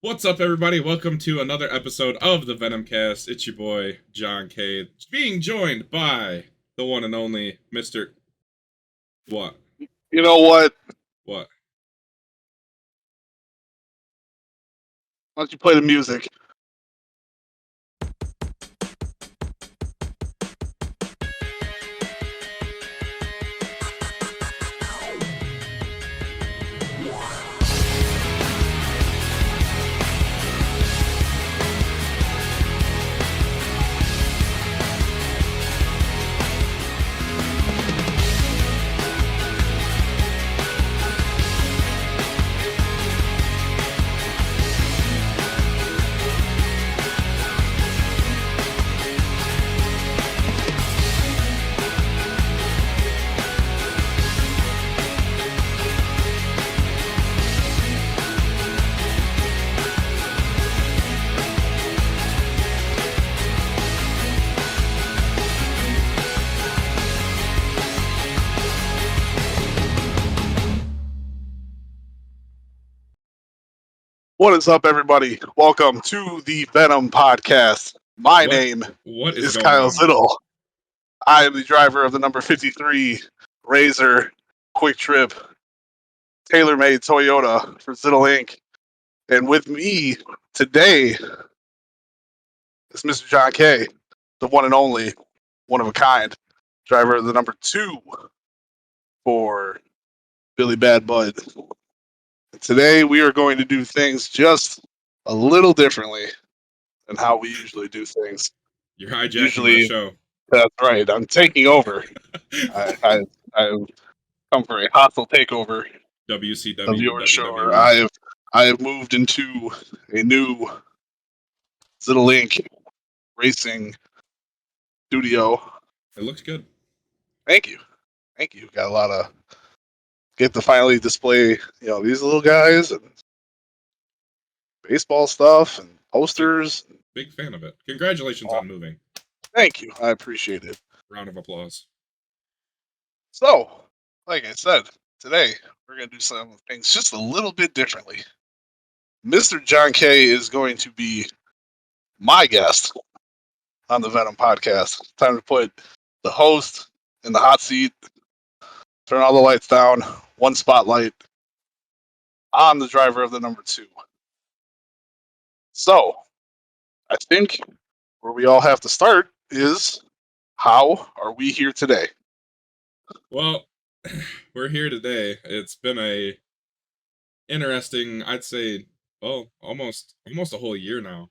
What's up, everybody? Welcome to another episode of the Venomcast. It's your boy, John K., being joined by the one and only Mr. What? You know what? What? Why don't you play the music? What is up, everybody? Welcome to the Venom Podcast. My name What is going Kyle on? Zittle. I am the driver of the number 53 Razor Quick Trip tailor-made Toyota for Zittle Inc. And with me today is Mr. John K., the one and only, one of a kind, driver of the number 2 for Billy Bad Bud. Today we are going to do things just a little differently than how we usually do things. You're hijacking the show. That's right. I'm taking over. I've come for a hostile takeover WCW, of your show. WWE. I have moved into a new Zittle Inc. racing studio. It looks good. Thank you. Got a lot of get to finally display, these little guys and baseball stuff and posters. Big fan of it. Congratulations on moving. Thank you. I appreciate it. Round of applause. So, like I said, today we're going to do some things just a little bit differently. Mr. John K. is going to be my guest on the Venom Podcast. Time to put the host in the hot seat, turn all the lights down, one spotlight on the driver of the number 2. So, I think where we all have to start is, how are we here today? Well, we're here today. It's been a interesting, I'd say, almost a whole year now,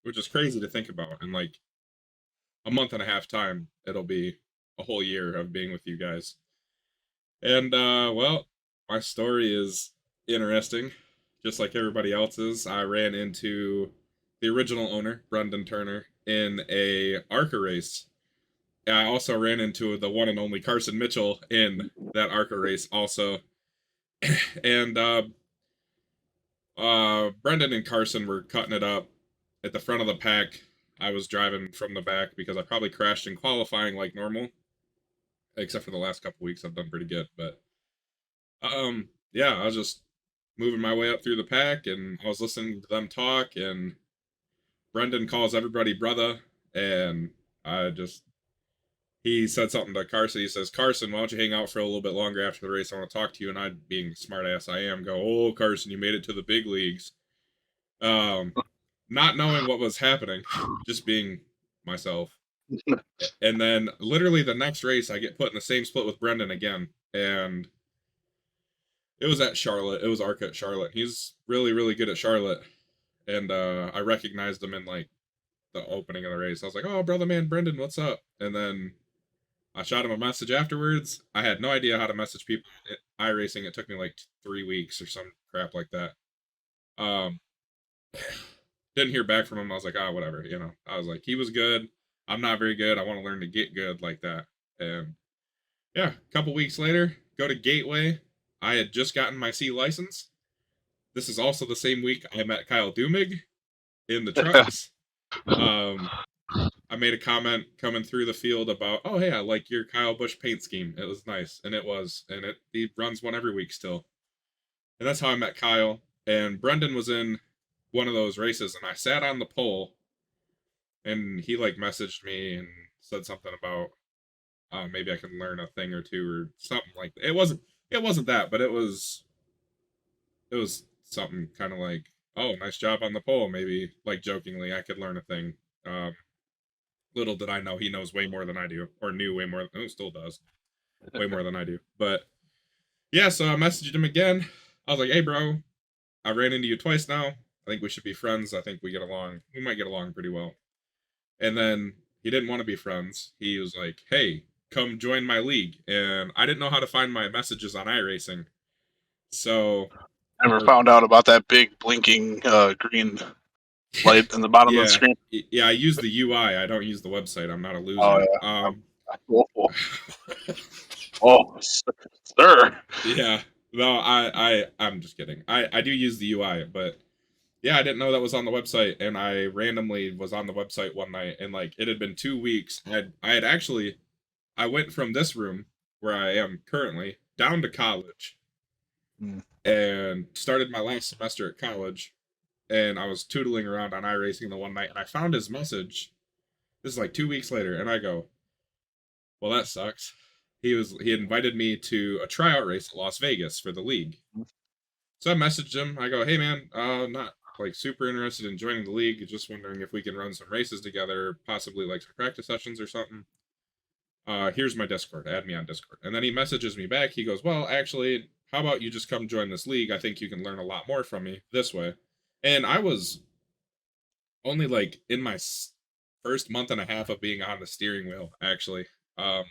which is crazy to think about. In like a month and a half time, it'll be a whole year of being with you guys. And well, my story is interesting, just like everybody else's. I ran into the original owner, Brendan Turner, in a ARCA race. I also ran into the one and only Carson Mitchell in that ARCA race also. And Brendan and Carson were cutting it up at the front of the pack. I was driving from the back because I probably crashed in qualifying like normal. Except for the last couple weeks, I've done pretty good. But yeah, I was just moving my way up through the pack, and I was listening to them talk, and Brendan calls everybody brother, and he said something to Carson. He says, "Carson, why don't you hang out for a little bit longer after the race? I want to talk to you." And I, being the smart ass I am, go, "Oh, Carson, you made it to the big leagues." Not knowing what was happening, just being myself. And then literally the next race, I get put in the same split with Brendan again. And it was at Charlotte. It was ARCA at Charlotte. He's really, really good at Charlotte. And I recognized him in like the opening of the race. I was like, "Oh, brother man, Brendan, what's up?" And then I shot him a message afterwards. I had no idea how to message people at iRacing. It took me like 3 weeks or some crap like that. Didn't hear back from him. I was like, whatever, I was like, he was good. I'm not very good. I want to learn to get good like that. And yeah, a couple weeks later, go to Gateway. I had just gotten my C license. This is also the same week I met Kyle Dumig in the trucks. I made a comment coming through the field about, "Oh, hey, I like your Kyle Busch paint scheme. It was nice." And it was. And he runs one every week still. And that's how I met Kyle. and Brendan was in one of those races, and I sat on the pole, and he like messaged me and said something about maybe I can learn a thing or two or something like that. It wasn't that, but it was something kind of like, oh, nice job on the pole. Maybe like jokingly, I could learn a thing. Little did I know he knows way more than I do, or knew way more. Oh, still does way more than I do. But yeah, so I messaged him again. I was like, hey, bro, I ran into you twice now. I think we should be friends. I think we get along. We might get along pretty well. And then he didn't want to be friends. He was like, hey, come join my league. And I didn't know how to find my messages on iRacing. So, Never or found out about that big blinking green light in the bottom of the yeah, screen. yeah, I use the UI. I don't use the website. I'm not a Oh loser. yeah. Oh, sir. Yeah. No, I'm just kidding. I do use the UI, but yeah, I didn't know that was on the website, and I randomly was on the website one night, and like it had been 2 weeks. I had actually I went from this room where I am currently down to college Hmm. and started my last semester at college, and I was tootling around on iRacing the one night, and I found his message. This is like 2 weeks later, and I go, well, that sucks. He had invited me to a tryout race at Las Vegas for the league. So I messaged him. I go, hey man, not like super interested in joining the league. Just wondering if we can run some races together, possibly like some practice sessions or something. Here's my Discord. Add me on Discord. And then he messages me back. He goes, well, actually, how about you just come join this league? I think you can learn a lot more from me this way. And I was only like in my first month and a half of being on the steering wheel, actually. Um,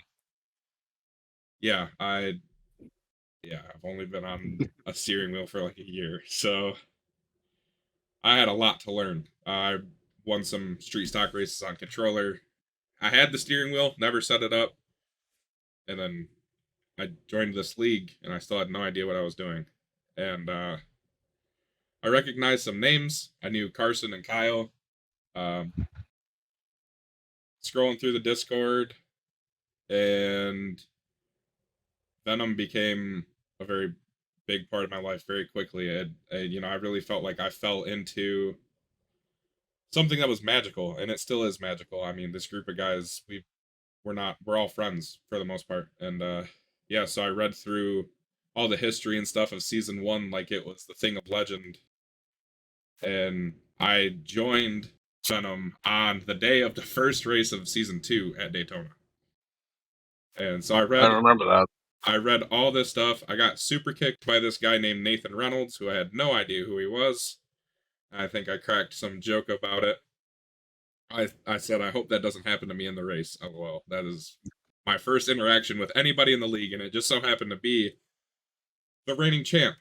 yeah, I've only been on a steering wheel for like a year, so I had a lot to learn. I won some street stock races on controller. I had the steering wheel, never set it up, and then I joined this league, and I still had no idea what I was doing. And I recognized some names. I knew Carson and Kyle. Um, Scrolling through the Discord, and Venom became a very big part of my life very quickly. I really felt like I fell into something that was magical, and it still is magical. I mean, this group of guys, we're all friends for the most part, and yeah. So I read through all the history and stuff of season one like it was the thing of legend, and I joined Venom on the day of the first race of season two at Daytona. And so I remember that. I read all this stuff. I got super kicked by this guy named Nathan Reynolds, who I had no idea who he was. I think I cracked some joke about it. I said, I hope that doesn't happen to me in the race. LOL. That is my first interaction with anybody in the league, and it just so happened to be the reigning champ.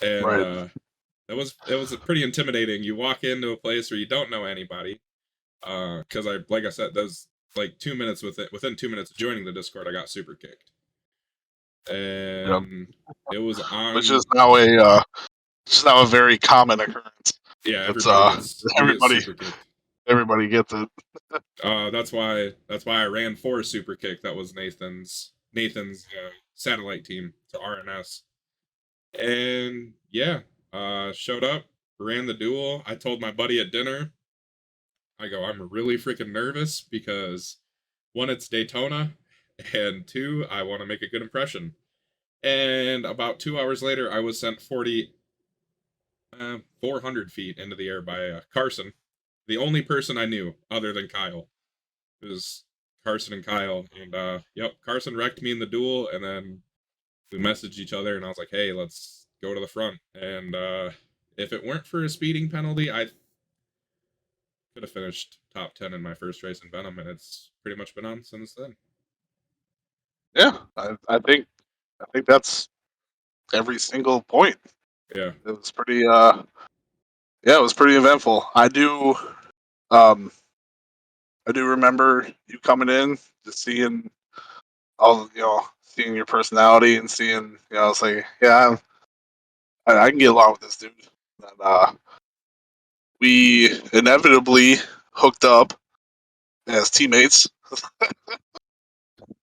And Right. it was pretty intimidating. You walk into a place where you don't know anybody. Because like I said, those like 2 minutes within 2 minutes of joining the Discord, I got super kicked, Yep. and it was Which is on. now a very common occurrence. Yeah, It's we get everybody super kicked. everybody gets it. That's why I ran for super kick. That was Nathan's satellite team to RNS, and yeah, showed up, ran the duel. I told my buddy at dinner, I go, I'm really freaking nervous because one, it's Daytona, and two, I want to make a good impression. And about 2 hours later, I was sent 400 feet into the air by Carson, the only person I knew other than Kyle. It was Carson and Kyle, and yep, Carson wrecked me in the duel, and then we messaged each other, and I was like, hey, let's go to the front. And if it weren't for a speeding penalty, I could have finished top 10 in my first race in Venom, and it's pretty much been on since then. Yeah, I think that's every single point. Yeah. It was pretty yeah, it was pretty eventful. Um I do remember you coming in, just seeing seeing your personality and seeing, it's like, yeah, I can get along with this dude. And we inevitably hooked up as teammates.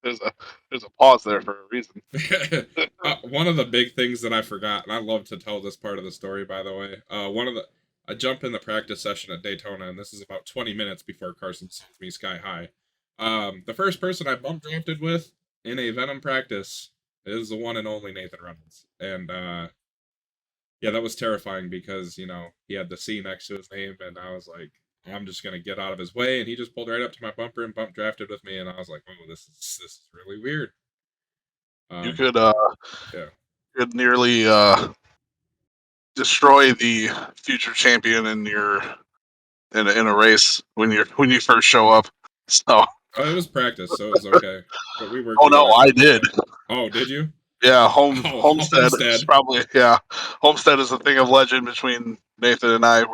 there's a pause there for a reason. One of the big things that I forgot, and I love to tell this part of the story, by the way. I jump in the practice session at Daytona, and this is about 20 minutes before Carson sends me sky high. The first person I bump drafted with in a Venom practice is the one and only Nathan Reynolds, and yeah, that was terrifying because he had the C next to his name, and I was like, I'm just gonna get out of his way, and he just pulled right up to my bumper and bump drafted with me, and I was like, oh, this is really weird. You Um, yeah. could nearly destroy the future champion in your in a race when you first show up. So, Oh, it was practice, so it was okay. But we worked oh no, together for I a little did. bit. Oh, did you? Yeah, Oh, Homestead is Homestead. probably Homestead is a thing of legend between Nathan and I.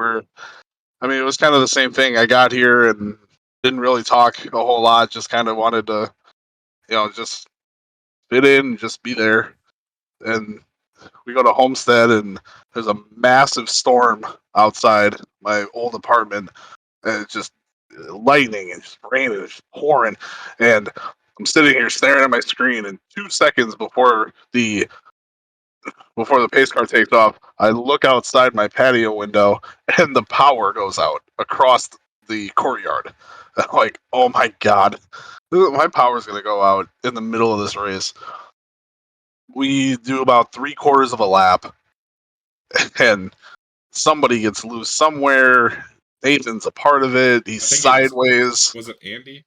I mean, it was kind of the same thing. I got here and didn't really talk a whole lot. Just kind of wanted to, just fit in, and just be there. And we go to Homestead, and there's a massive storm outside my old apartment, and it's just lightning and just raining and just pouring. And I'm sitting here staring at my screen, and 2 seconds before the pace car takes off, I look outside my patio window, and the power goes out across the courtyard. I'm like, oh my god, my power's gonna go out in the middle of this race. We do about 3/4 of a lap, and somebody gets loose somewhere. Nathan's a part of it. He's I think it was sideways. was it Andy?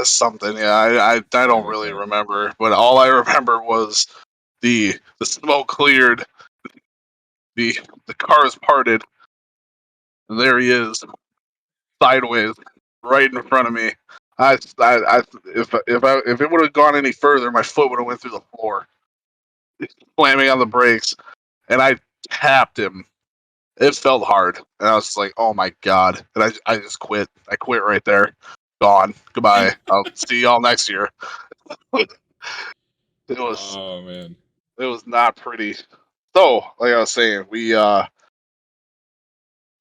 Something. Yeah, I Something don't like really that. remember, but all I remember was the smoke cleared, the the car is parted, and there he is, sideways, right in front of me. If it would have gone any further, my foot would have went through the floor, slamming on the brakes, and I tapped him. It felt hard, and I was just like, "Oh my god!" And I just quit. I quit right there. Gone. Goodbye. I'll see y'all next year. It was Oh man. it was not pretty. So, like I was saying, we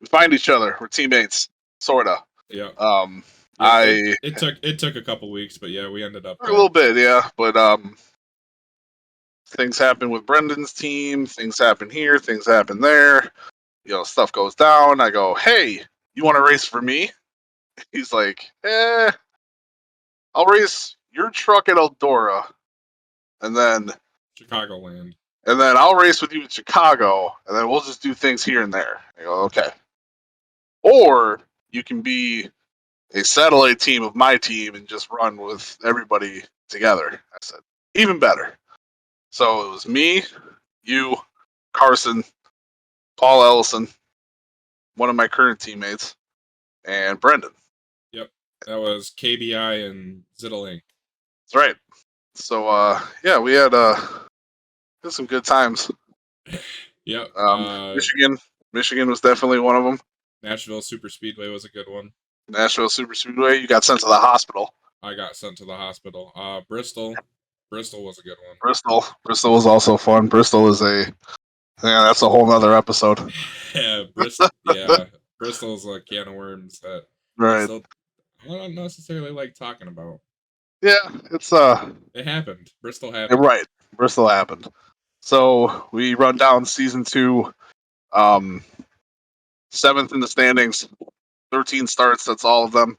find each other. We're teammates, sorta. Yeah. Um, Yeah. It I it took it took a couple weeks, but yeah, we ended up a there. little bit, yeah, but things happen with Brendan's team. Things happen here. Things happen there. Stuff goes down. I go, hey, you want to race for me? He's like, I'll race your truck at Eldora, and then Chicagoland. I'll race with you in Chicago, and then we'll just do things here and there. I go, okay. Or you can be a satellite team of my team and just run with everybody together. I said, even better. So it was me, you, Carson, Paul Ellison, one of my current teammates, and Brendan. Yep. That was KBI and Ziddle Inc. That's right. So yeah, we had some good times. Yep. Michigan, Michigan was definitely one of them. Nashville Super Speedway was a good one. Nashville Super Speedway, you got sent to the hospital. I got sent to the hospital. Bristol was a good one. Bristol was also fun. Bristol is that's a whole nother episode. Yeah, yeah, Bristol's a can of worms that I Right. still I don't necessarily like talking about. Yeah, it's It happened. Bristol happened. right. Bristol happened. So we run down season 2, um, 7th in the standings, 13 starts. That's all of them.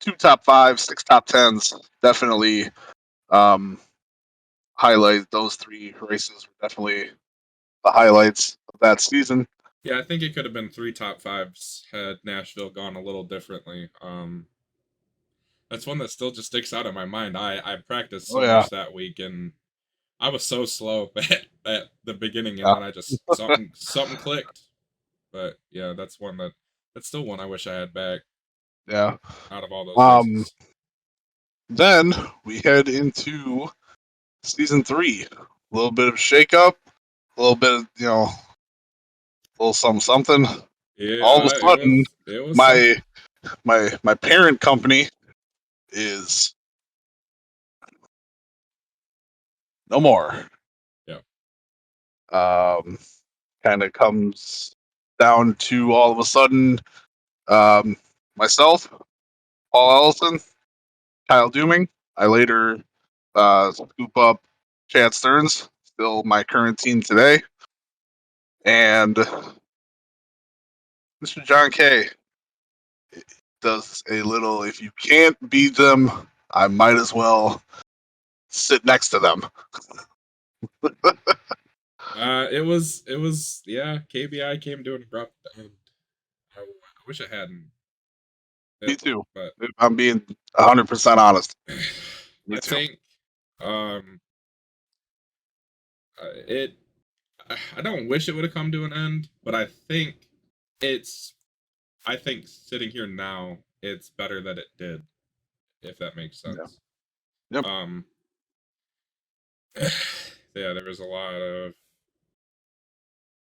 2 top 5s, 6 top 10s. Definitely um, highlight those 3 races were definitely the highlights of that season. Yeah, I think it could have been 3 top 5s had Nashville gone a little differently. That's one that still just sticks out in my mind. I practiced Oh so yeah, much that week, and I was so slow at the beginning, and yeah, then I just something clicked. But yeah, that's still one I wish I had back yeah. out of all those Um, races. then we head into season 3. A little bit of shakeup, a little bit of a little something. Yeah, All of a sudden, it was something. my my parent company is no more. Yeah, Um, Kind of comes down to all of a sudden myself, Paul Ellison, Kyle Dooming. I later scoop up Chad Stearns, still my current team today, and Mr. John K does a little. If you can't beat them, I might as well sit next to them. It was yeah. KBI came to it and brought it down. I wish I hadn't, Me too. but If I'm being 100% honest. Me I too. think um it. I don't wish it would have come to an end, but it's. I think sitting here now, it's better that it did, if that makes Yeah. sense. Yep. Um, yeah, there was a lot of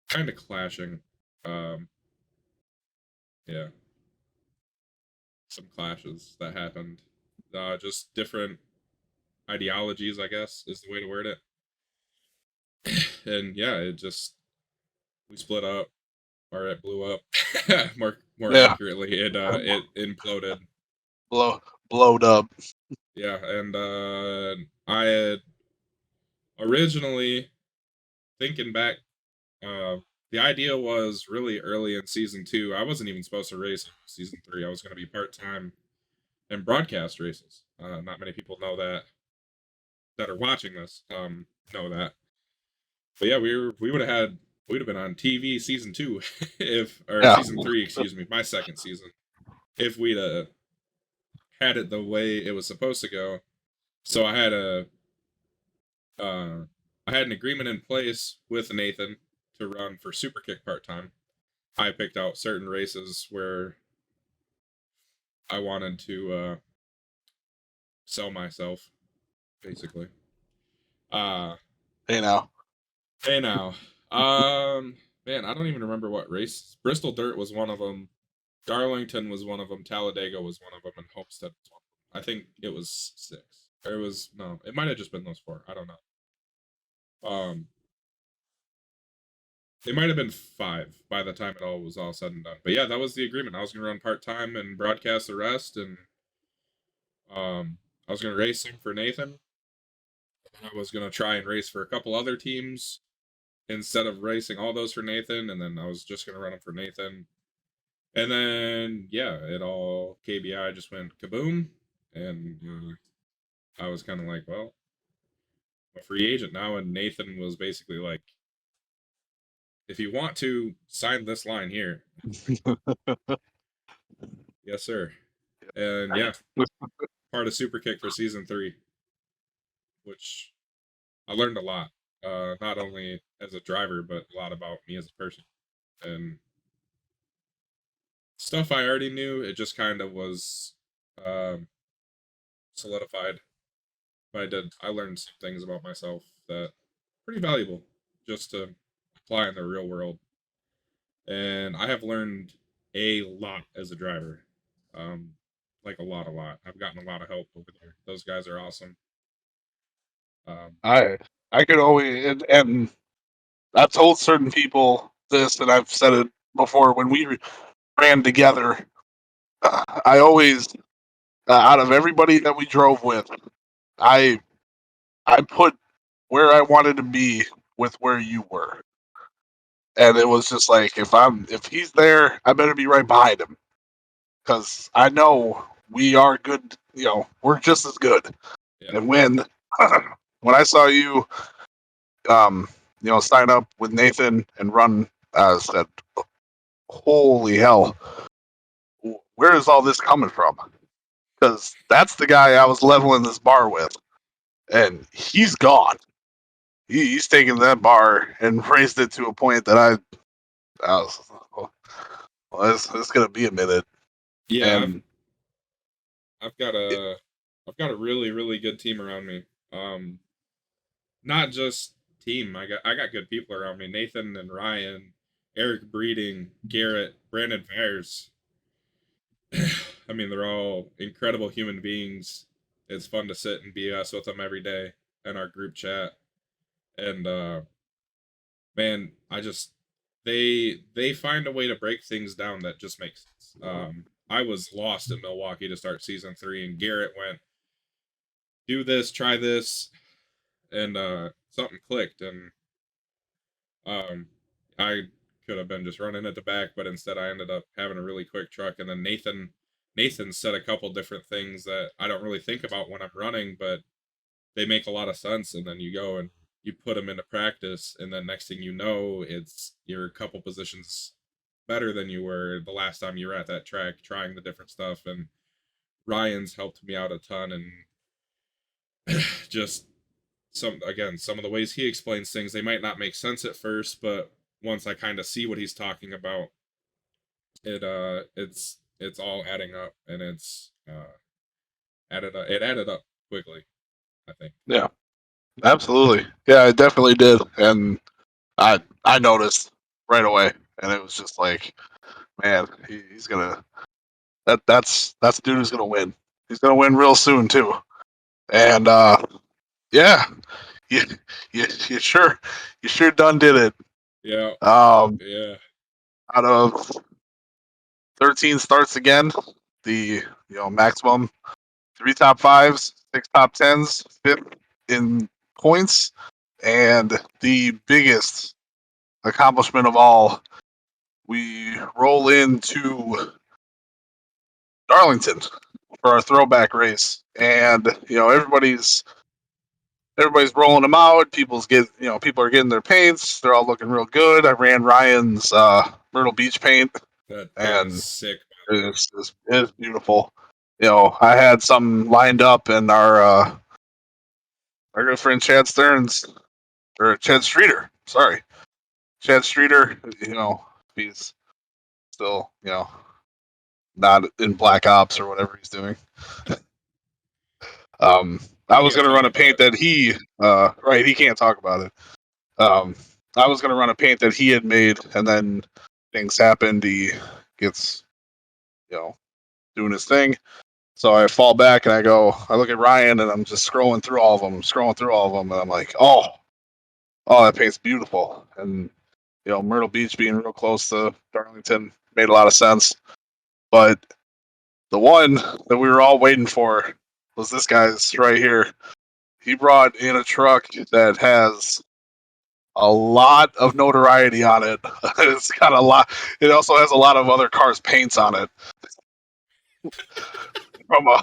kind of clashing. Um, yeah, some clashes that happened. Just different ideologies, I guess, is the way to word it. And yeah, it just we split up, or it blew up. More Yeah. accurately, it imploded. Blow, blowed up. Yeah, and I had originally thinking back, uh, the idea was really early in season two. I wasn't even supposed to race in season three. I was going to be part time in broadcast races. Not many people know that are watching this know that. But yeah, we would have been on TV season two if or Yeah. season three, excuse me, my second season if we'd had it the way it was supposed to go. So uh, I had an agreement in place with Nathan to run for Superkick part time. I picked out certain races where I wanted to sell myself, basically. Uh, You know. hey now, man, I don't even remember what race. Bristol Dirt was one of them. Darlington was one of them. Talladega was one of them, and Homestead was one of them. I think it was six. Or it was no, it might have just been those four. I don't know. It might have been five by the time it all was all said and done. But yeah, that was the agreement. I was gonna run part time and broadcast the rest, and I was gonna race some for Nathan. I was gonna try and race for a couple other teams instead of racing all those for Nathan, and then I was just gonna run them for Nathan. And then yeah, it all KBI just went kaboom, and I was kind of like, well, I'm a free agent now, and Nathan was basically like, if you want to sign this line here, yes sir, and yeah, part of Superkick for season three, which I learned a lot, not only as a driver but a lot about me as a person and stuff I already knew. It just kind of was um, solidified. But I learned some things about myself that pretty valuable just to apply in the real world. And I have learned a lot as a driver, um, like a lot, a lot. I've gotten a lot of help over there. Those guys are awesome. Um, I I could always and I've told certain people this, and I've said it before when we ran together. I always, out of everybody that we drove with, I I put where I wanted to be with where you were, and it was just like if he's there, I better be right behind him because I know we are good. You know, we're just as good. yeah, And when I saw you, um, sign up with Nathan and run, I said, "Holy hell, where is all this coming from?" Because that's the guy I was leveling this bar with, and he's gone. He's taken that bar and raised it to a point that I was, well, it's gonna be a minute, yeah. and I've got it, a I've got a really really good team around me. Not just team. I got good people around me. Nathan and Ryan, Eric Breeding, Garrett, Brandon Fires. I mean, they're all incredible human beings. It's fun to sit and BS with them every day in our group chat. And man, they find a way to break things down that just makes sense. I was lost in Milwaukee to start season three, and Garrett went do this, try this, and something clicked, and um, I could have been just running at the back, but instead I ended up having a really quick truck. And then Nathan said a couple different things that I don't really think about when I'm running, but they make a lot of sense. And then you go and you put them into practice, and then next thing you know, you're a couple positions better than you were the last time you were at that track trying the different stuff. And Ryan's helped me out a ton, and just some of the ways he explains things, they might not make sense at first, but once I kind of see what he's talking about, it's all adding up, and it added up quickly, I think. Yeah, absolutely. Yeah, it definitely did, and I noticed right away, and it was just like, man, he's gonna that's the dude who's gonna win. He's gonna win real soon too. And yeah, you, you sure done did it. Yeah, Um, yeah, out of 13 starts again, the maximum 3 top 5s, 6 top 10s, fifth in points, and the biggest accomplishment of all, we roll into Darlington for our throwback race, and everybody's rolling them out. People are getting their paints. They're all looking real good. I ran Ryan's Myrtle Beach paint, that paint is and sick. it's beautiful. I had some lined up, and our good friend Chad Stearns, or Chad Streeter, sorry, Chad Streeter. He's still not in Black Ops or whatever he's doing. Um, I He was can't gonna talk run a about paint it. that he can't talk about it. Um, I was gonna run a paint that he had made, and then things happened. He gets you know doing his thing, so I fall back and I look at Ryan, and I'm just scrolling through all of them, and I'm like, oh, that paint's beautiful. And Myrtle Beach being real close to Darlington made a lot of sense. But the one that we were all waiting for was this guy's right here. He brought in a truck that has a lot of notoriety on it. It's got a lot. It also has a lot of other cars' paints on it from a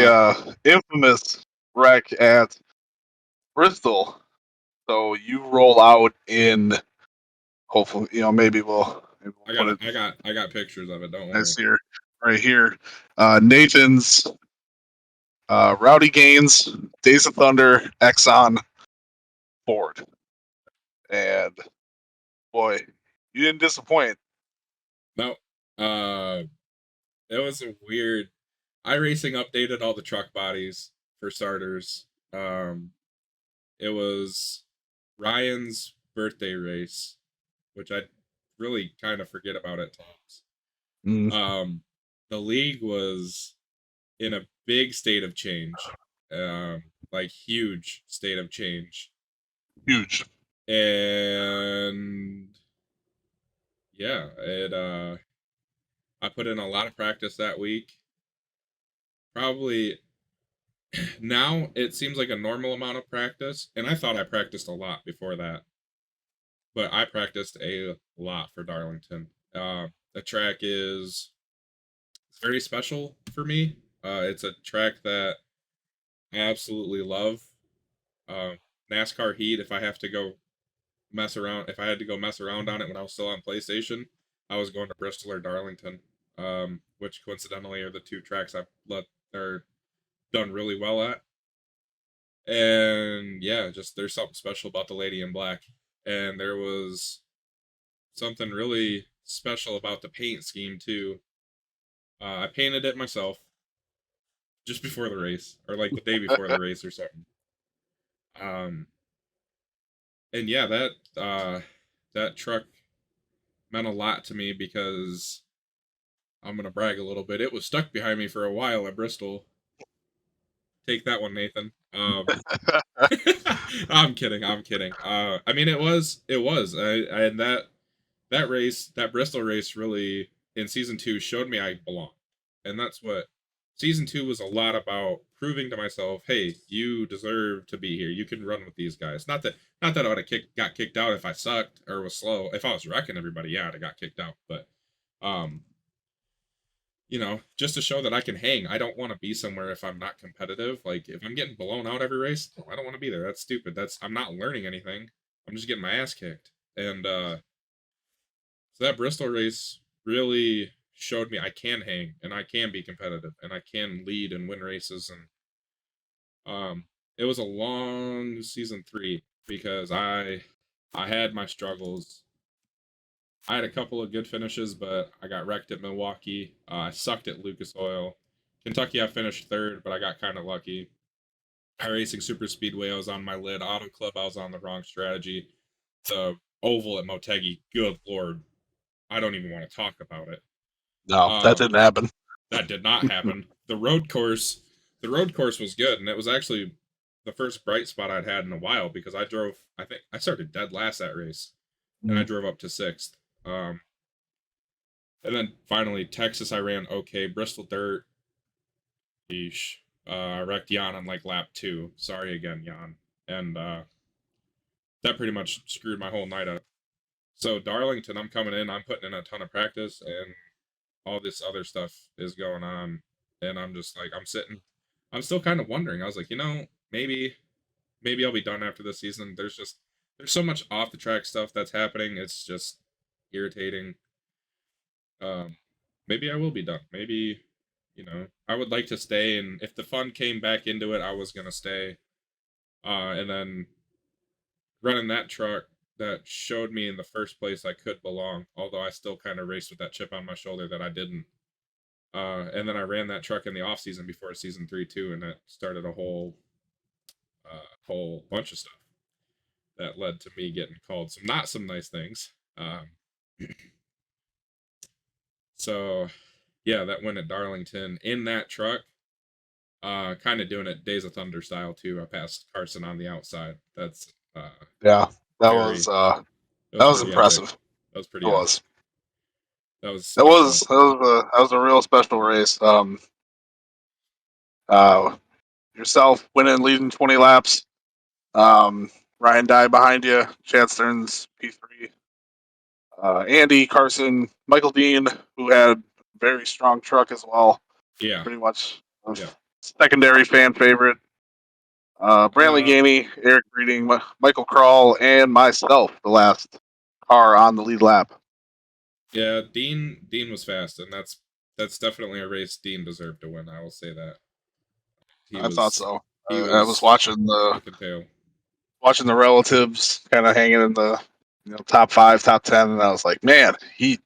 Uh, infamous wreck at Bristol. So you roll out in. Hopefully, maybe we'll put it I got pictures of it. Don't nice worry. here, right here. Nathan's Rowdy Gaines, Days of Thunder, Exxon, Ford, and boy, you didn't disappoint. No, uh, it was a weird. iRacing updated all the truck bodies for starters. It was Ryan's birthday race, which I really kind of forget about at times. Mm, The league was in a big state of change, like huge state of change, huge. and yeah, it. I put in a lot of practice that week. Probably now it seems like a normal amount of practice, and I thought I practiced a lot before that, but I practiced a lot for Darlington. The track is very special for me. It's a track that I absolutely love. Um, NASCAR Heat. If I had to go mess around on it when I was still on PlayStation, I was going to Bristol or Darlington, which coincidentally are the two tracks I've are done really well at. And yeah, just there's something special about the Lady in Black, and there was something really special about the paint scheme too. I painted it myself just before the race, or like the day before the race or something. Um, and yeah, that truck meant a lot to me because I'm gonna brag a little bit. It was stuck behind me for a while at Bristol. Take that one, Nathan. I'm kidding. I'm kidding. I mean, it was. And that Bristol race really in season 2 showed me I belong, and that's what Season 2 was a lot about proving to myself, hey, you deserve to be here. You can run with these guys. Not that I would have got kicked out if I sucked or was slow. If I was wrecking everybody, yeah, I'd have got kicked out. But um, just to show that I can hang. I don't want to be somewhere if I'm not competitive. Like if I'm getting blown out every race, no, I don't want to be there. That's stupid. I'm not learning anything. I'm just getting my ass kicked. And so that Bristol race really showed me I can hang and I can be competitive and I can lead and win races. And it was a long season 3 because I had my struggles. I had a couple of good finishes, but I got wrecked at Milwaukee. I sucked at Lucas Oil. Kentucky, I finished third, but I got kind of lucky. iRacing Super Speedway, I was on my lid. Auto Club, I was on the wrong strategy. The oval at Motegi, good lord, I don't even want to talk about it. No, that Um, didn't happen. that did not happen. The road course was good, and it was actually the first bright spot I'd had in a while because I drove. I think I started dead last that race, and I drove up to sixth. And then finally Texas, I ran okay. Bristol dirt, yeesh. I wrecked Jan on like lap 2. Sorry again, Jan. And that pretty much screwed my whole night up. So Darlington, I'm coming in. I'm putting in a ton of practice, and all this other stuff is going on, and I'm just like I'm sitting. I'm still kind of wondering. I was like, maybe I'll be done after this season. There's so much off the track stuff that's happening. It's just irritating. Um, maybe I will be done. Maybe, I would like to stay, and if the fun came back into it, I was gonna stay. And then running that truck that showed me in the first place I could belong, although I still kind of raced with that chip on my shoulder that I didn't. And then I ran that truck in the off season before season 3 too, and that started a whole bunch of stuff that led to me getting called some nice things. So yeah, that win at Darlington in that truck, kind of doing it Days of Thunder style too. I passed Carson on the outside. That's Yeah, that was very uh, that that was was pretty epic. impressive. That was It pretty epic. was. That was That was special. that was a real special race. Uh, Yourself winning, leading 20 laps. Ryan Dye behind you. Chad Stearns P3. Andy Carson, Michael Dean, who had a very strong truck as well. Yeah, Pretty much a yeah. secondary fan favorite. Brantley Uh, Gamey, Eric Reading, Michael Crawl, and myself, the last car on the lead lap. yeah. Dean was fast, and that's definitely a race Dean deserved to win. I will say that he I thought was so. he I was was thick and tail. watching the relatives kind of hanging in the top 5, top 10, and I was like, man, he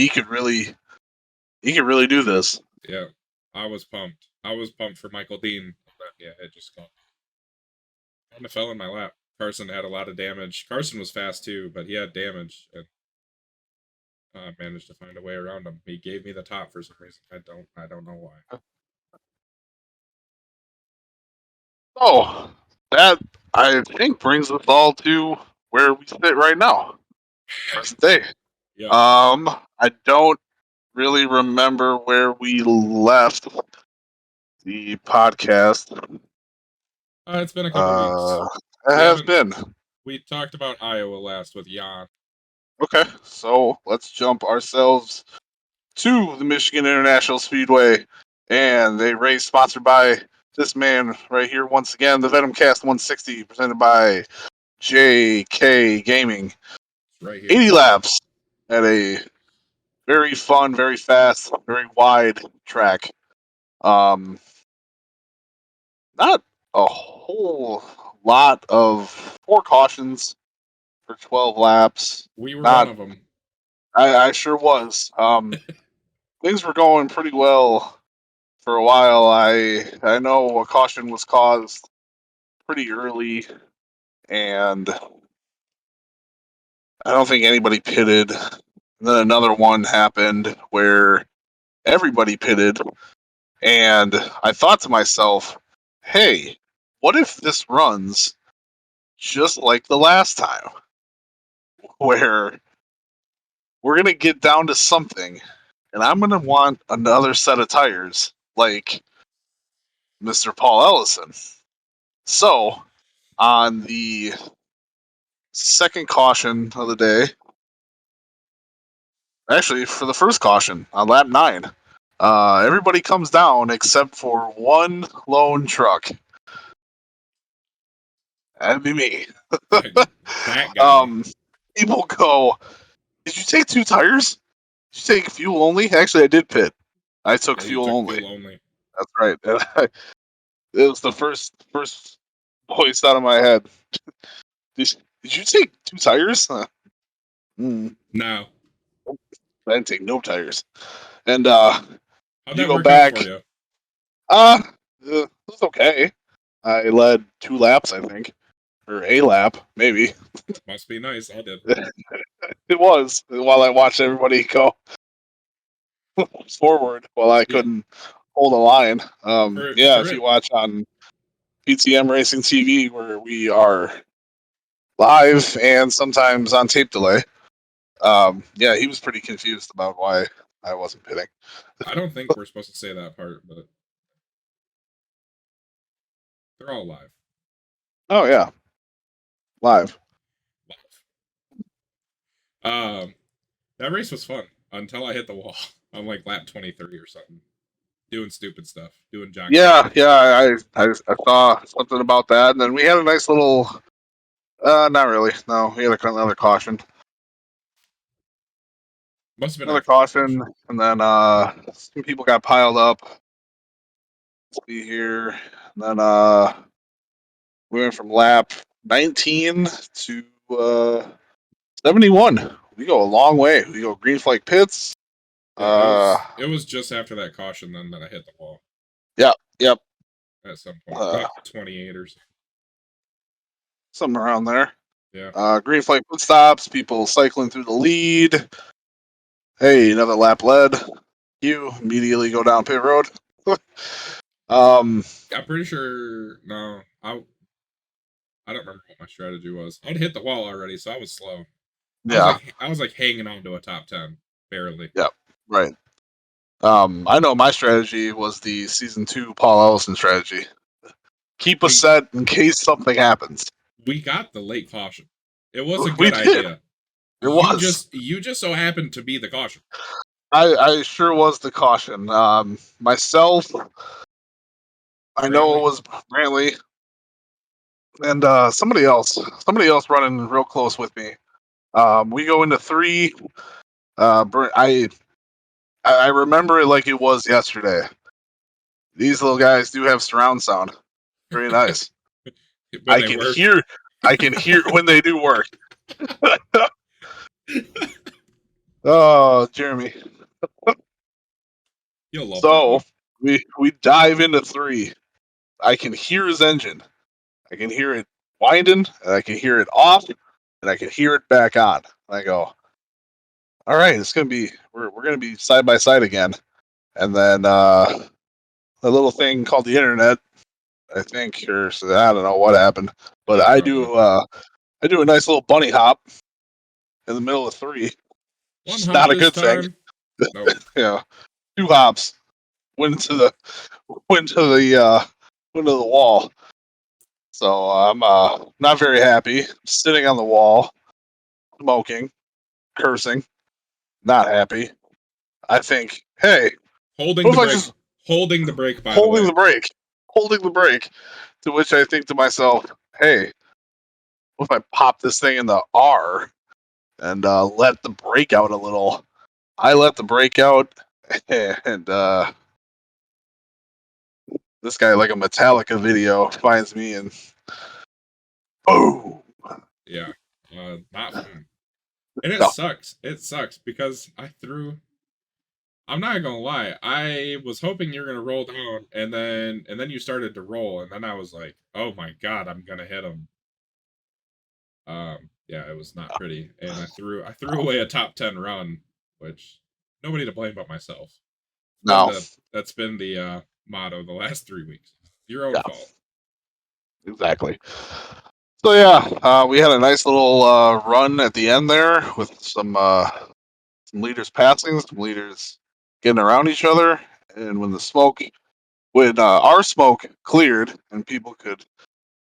could really do this. Yeah, I was pumped. I was pumped for Michael Dean. But yeah, it just kind of fell in my lap. Carson had a lot of damage. Carson was fast too, but he had damage, and managed to find a way around him. He gave me the top for some reason. I don't know why. Oh, that I think brings us all to where we sit right now, present day. Yep. I don't really remember where we left the podcast. It's been a couple weeks. Uh, it We has haven't. been. We talked about Iowa last with Jan. Okay, so let's jump ourselves to the Michigan International Speedway and a race sponsored by this man right here once again, the Venomcast 160, presented by JK Gaming. Right here. 80 laps at a very fun, very fast, very wide track. Um, Not a whole lot of 4 cautions for 12 laps. We were one Not, of them. I sure was. Things were going pretty well for a while. I know a caution was caused pretty early, and I don't think anybody pitted. And then another one happened where everybody pitted, and I thought to myself, hey, what if this runs just like the last time, where we're going to get down to something, and I'm going to want another set of tires, like Mr. Paul Ellison. So, on the second caution of the day, actually, for the first caution on lap 9, everybody comes down except for one lone truck. That'd be me. That guy. People go, did you take 2 tires? Did you take fuel only? Actually, I did pit. I took Yeah, you fuel took only. fuel only. That's right. It was the first voice out of my head. Did you take 2 tires? Mm, No. I didn't take no tires. And How'd you that go work out for back. you? It was okay. I led 2 laps, I think, or a lap, maybe. Must be nice. I did. It was while I watched everybody go forward while I Yeah. couldn't hold a line. Yeah, For if you it, watch on PTM Racing TV, where we are live and sometimes on tape delay. Yeah, he was pretty confused about why I wasn't pitting. I don't think we're supposed to say that part, but they're all live. Oh yeah, live. Um, that race was fun until I hit the wall on like lap 23 or something, doing stupid stuff, doing jockey Yeah, stuff. yeah. I saw something about that, and then we had a nice little. Not really. No, we had another caution. Must have been Another after that caution, caution. and then some people got piled up. Let's see here. And then we went from lap 19 to 71. We go a long way. We go green flag pits. Yeah, Uh, it was just after that caution then that I hit the wall yep, yep. at some point, Uh, about 28 or so. Something around there. Yeah, Green flag pit stops. People cycling through the lead. Hey, another lap led. You immediately go down pit road. um, I'm pretty sure. No, I don't remember what my strategy was. I'd hit the wall already, so I was slow. yeah, I was like hanging on to a top 10 barely. yeah, right. I know my strategy was the season 2 Paul Ellison strategy. Keep a We set in case something happens. we got the late caution. It was a We good did. idea. It was. You just so happened to be the caution. I sure was the caution. Myself, I know it Brantley. was Brantley, and somebody else. Somebody else running real close with me. We go into 3. I remember it like it was yesterday. These little guys do have surround sound. Very nice. When they work. I can hear when they do work. Oh, Jeremy. You'll love that So one. we dive into 3. I can hear his engine. I can hear it winding, and I can hear it off, and I can hear it back on. And I go, all right, it's gonna be we're gonna be side by side again. And then a little thing called the internet, I think, or so I don't know what happened, but Probably. I do a nice little bunny hop in the middle of 3. One It's hop not a this good thing. time. Nope. Yeah, 2 hops went to the went to the went to the wall. So I'm not very happy. Sitting on the wall, smoking, cursing, not happy. I think, hey, Holding what the if I brake. just Holding the brake, by the holding way. the brake, holding the brake? To which I think to myself, hey, what if I pop this thing in the R and let the brake out a little? I let the brake out, and this guy, like a Metallica video, finds me and boom. Yeah. Not fun. And it No, sucks. It sucks because I threw. I'm not gonna lie. I was hoping you're gonna roll down, and then you started to roll, and then I was like, oh my god, I'm gonna hit him. Yeah, it was not pretty, and I threw away a top 10 run, which nobody to blame but myself. no, That's been the motto the last 3 weeks. Your own yeah, fault. exactly. So yeah, we had a nice little run at the end there with some leaders passing, some leaders getting around each other, and when the smoke when our smoke cleared and people could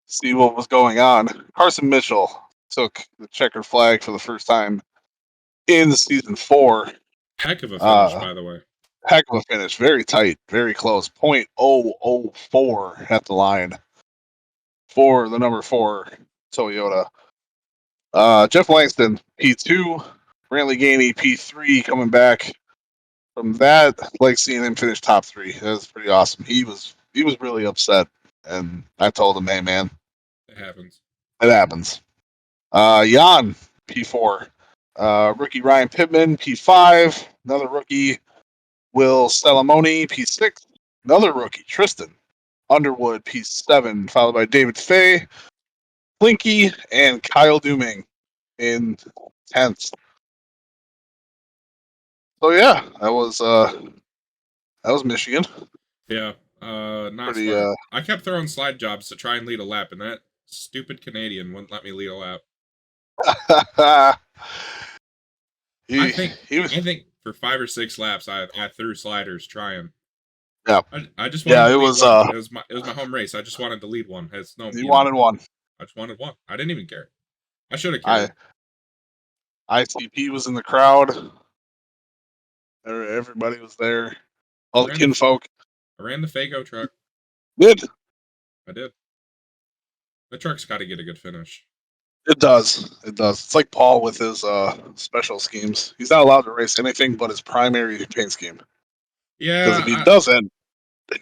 see what was going on, Carson Mitchell took the checkered flag for the first time in season 4. Heck of a finish, Uh, by the way. Heck of a finish, very tight, very close. .004 at the line for the number 4 Toyota. Jeff Langston, P2. Brantley Gainey, P3, coming back from that. Like seeing him finish top 3. That was pretty awesome. He was really upset, and I told him, "Hey, man, It happens. it happens." Jan, P4. Rookie Ryan Pittman, P5. Another rookie, Will Salamoni, P6. Another rookie, Tristan Underwood, P7, followed by David Fay, Flinky, and Kyle Dooming in 10th. So yeah, that was Michigan. Yeah, not Pretty smart. I kept throwing slide jobs to try and lead a lap, and that stupid Canadian wouldn't let me lead a lap. I he think he was I think for 5 or 6 laps, I threw sliders trying. yeah I just wanted yeah to it lead was one. It was my home race. I just wanted to lead one. It's no, he wanted one. I just wanted one. I didn't even care. I should have I cared. ICP was in the crowd. Everybody was there. I All the ran the kinfolk I ran the Fago truck. did. I did. The truck's got to get a good finish. It does. It does. It's like Paul with his special schemes. He's not allowed to race anything but his primary paint scheme. Because if he Yeah, doesn't,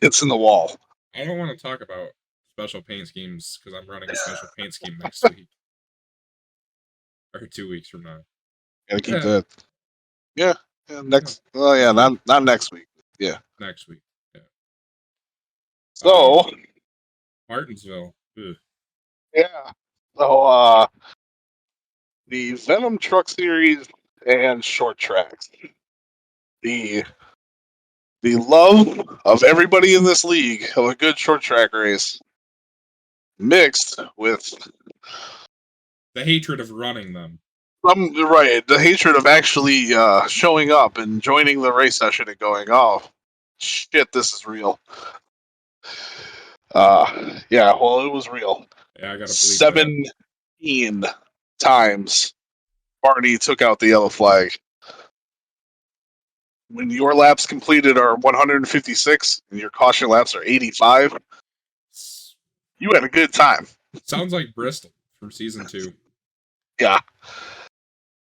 it's in the wall. I don't want to talk about special paint schemes because I'm running a special paint scheme next week or 2 weeks from now. Gotta keep Yeah, that. Yeah. Yeah. yeah. Next. Oh yeah. Not next week. Yeah. Next week. Yeah. So Martinsville. Ugh. yeah. So the Venom Truck Series and short tracks. The the love of everybody in this league of a good short track race mixed with The hatred of running them. right, the hatred of actually showing up and joining the race session and going, oh shit, this is real. Yeah, well, it was real. Yeah, I gotta bleep that. 17 times Barney took out the yellow flag. When your laps completed are 156 and your caution laps are 85, you had a good time. Sounds like Bristol from season 2. Yeah,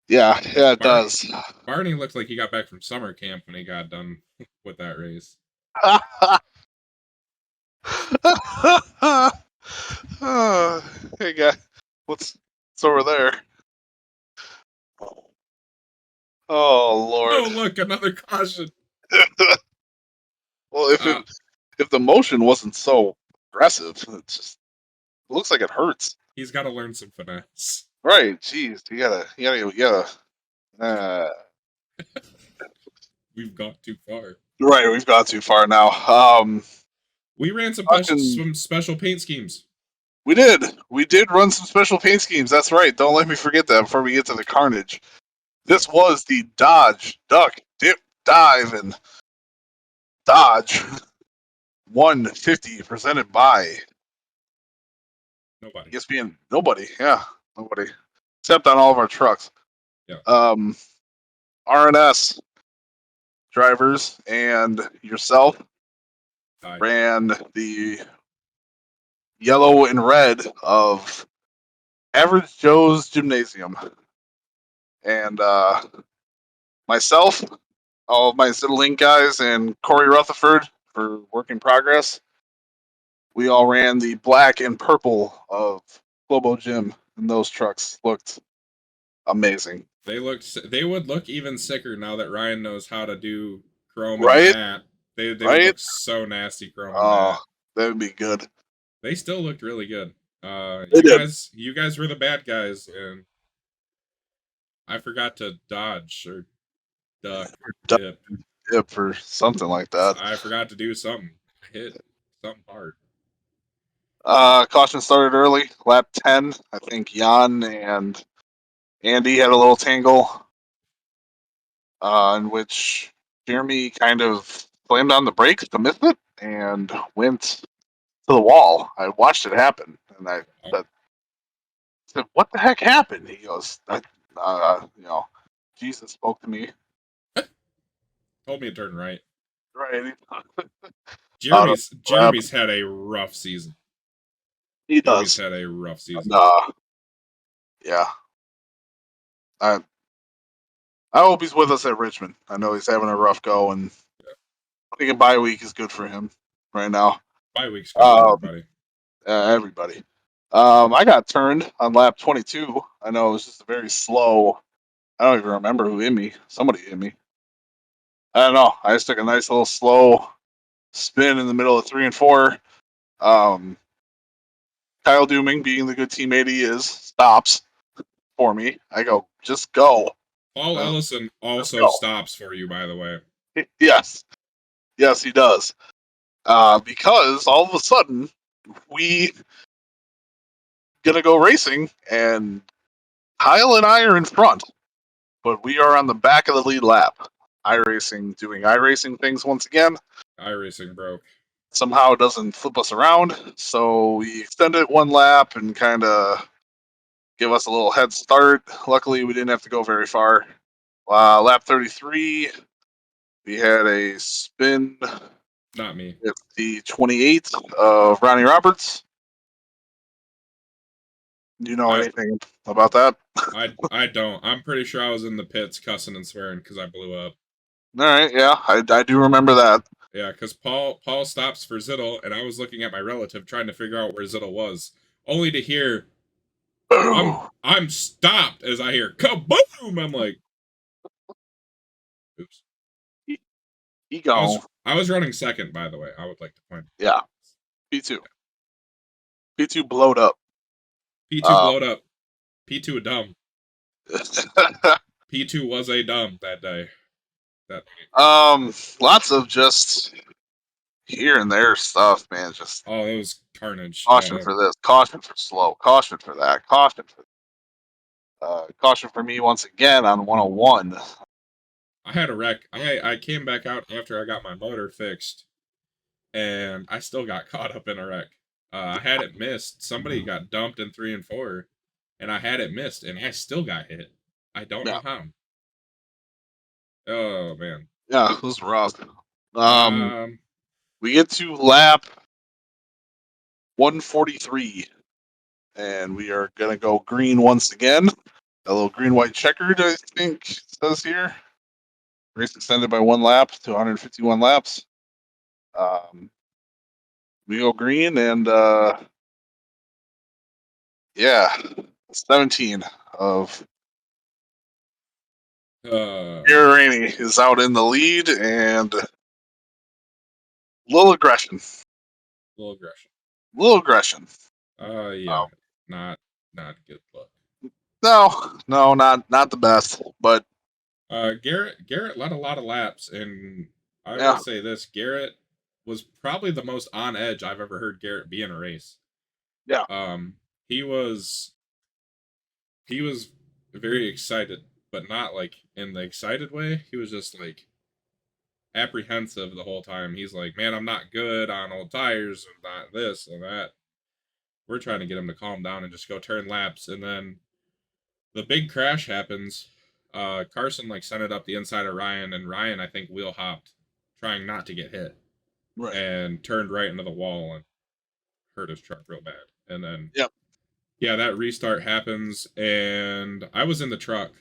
yeah, yeah, it Bar- does. Barney looked like he got back from summer camp when he got done with that race. Hey, guy, what's over there? Oh Lord. Oh, look, another caution. Well, Uh, if the motion wasn't so aggressive, it looks like it hurts. he's got to learn some finesse. Right? Jeez, you gotta. Uh, We've gone too far. right, we've gone too far now. We ran Caution. some special paint schemes. We did. We did run some special paint schemes. That's right. Don't let me forget that before we get to the carnage. This was the Dodge, Duck, Dip, Dive, and Dodge 150 presented by Nobody. ESPN. Nobody. Yeah, nobody. Except on all of our trucks. Yeah. RNS drivers and yourself Died. ran the yellow and red of Average Joe's Gymnasium. And myself, all of my Zittling guys, and Corey Rutherford for Work in Progress. We all ran the black and purple of Globo Gym, and those trucks looked amazing. They would look even sicker now that Ryan knows how to do chrome and Right? matte. They would Right? look so nasty chrome and Oh, matte. that would be good. They still looked really good. They did. You guys were the bad guys, and I forgot to dodge or duck or dip. Dip or something like that. I forgot to do something. Hit something hard. Caution started early, lap 10. I think Jan and Andy had a little tangle, in which Jeremy kind of slammed on the brakes to miss it and went to the wall. I watched it happen, and I said, "What the heck happened?" He goes, Jesus spoke to me. Told me to turn right. Right. Out of lab. Jeremy's had a rough season. He Jeremy's does. had a rough And, season. yeah. I I hope he's with us at Richmond. I know he's having a rough go, and I think a bye week is good for him right now. Bye week's good for everybody. Everybody. I got turned on lap 22. I know it was just a very slow. I don't even remember who hit me. Somebody hit me. I don't know. I just took a nice little slow spin in the middle of 3 and 4. Um, Kyle Dooming, being the good teammate he is, stops for me. I go, just go. Paul Ellison Just also go. stops for you, by the way. Yes. Yes, he does. Because all of a sudden, we gonna go racing, and Kyle and I are in front, but we are on the back of the lead lap. iRacing doing iRacing things once again. iRacing broke. Somehow it doesn't flip us around, so we extend it one lap and kind of give us a little head start. Luckily, we didn't have to go very far. Lap 33, we had a spin Not me. at the 28 of Ronnie Roberts. Do you know I anything about that? I don't. I'm pretty sure I was in the pits cussing and swearing because I blew up. All right, yeah, I do remember that. Yeah, because Paul stops for Zittel, and I was looking at my relative trying to figure out where Zittel was, only to hear I'm stopped as I hear kaboom. I'm like, oops. He gone. I was running second, by the way. I would like to point. Yeah, P2. P2 blowed up. P2 blowed up. P2 a dumb. Uh, P2 was a dumb that day. That lots of just here and there stuff, man. Just it was carnage. caution for this, caution for slow, caution for that, caution for me once again on 101. I had a wreck. I came back out after I got my motor fixed, and I still got caught up in a wreck. I had it missed. Somebody got dumped in 3 and 4, and I had it missed, and I still got hit. I don't Yeah, know how. Oh man. yeah, it was rough. Um. We get to lap 143, and we are gonna go green once again. A little green white checkered, I think it says here. Race extended by 1 lap to 151 laps. We go green, and yeah, 17 of Pierre Rainey is out in the lead, and little aggression. Little aggression. Little aggression. Yeah. Not good look. No, not the best, but Garrett led a lot of laps, and I will yeah, say this: Garrett was probably the most on edge I've ever heard Garrett be in a race. yeah, He was very excited, but not like in the excited way. He was just like apprehensive the whole time. He's like, "Man, I'm not good on old tires, and not this and that." We're trying to get him to calm down and just go turn laps, and then the big crash happens. Carson like sent it up the inside of Ryan, and Ryan I think wheel hopped, trying not to get hit, right. and turned right into the wall and hurt his truck real bad. And then Yep. yeah, that restart happens, and I was in the truck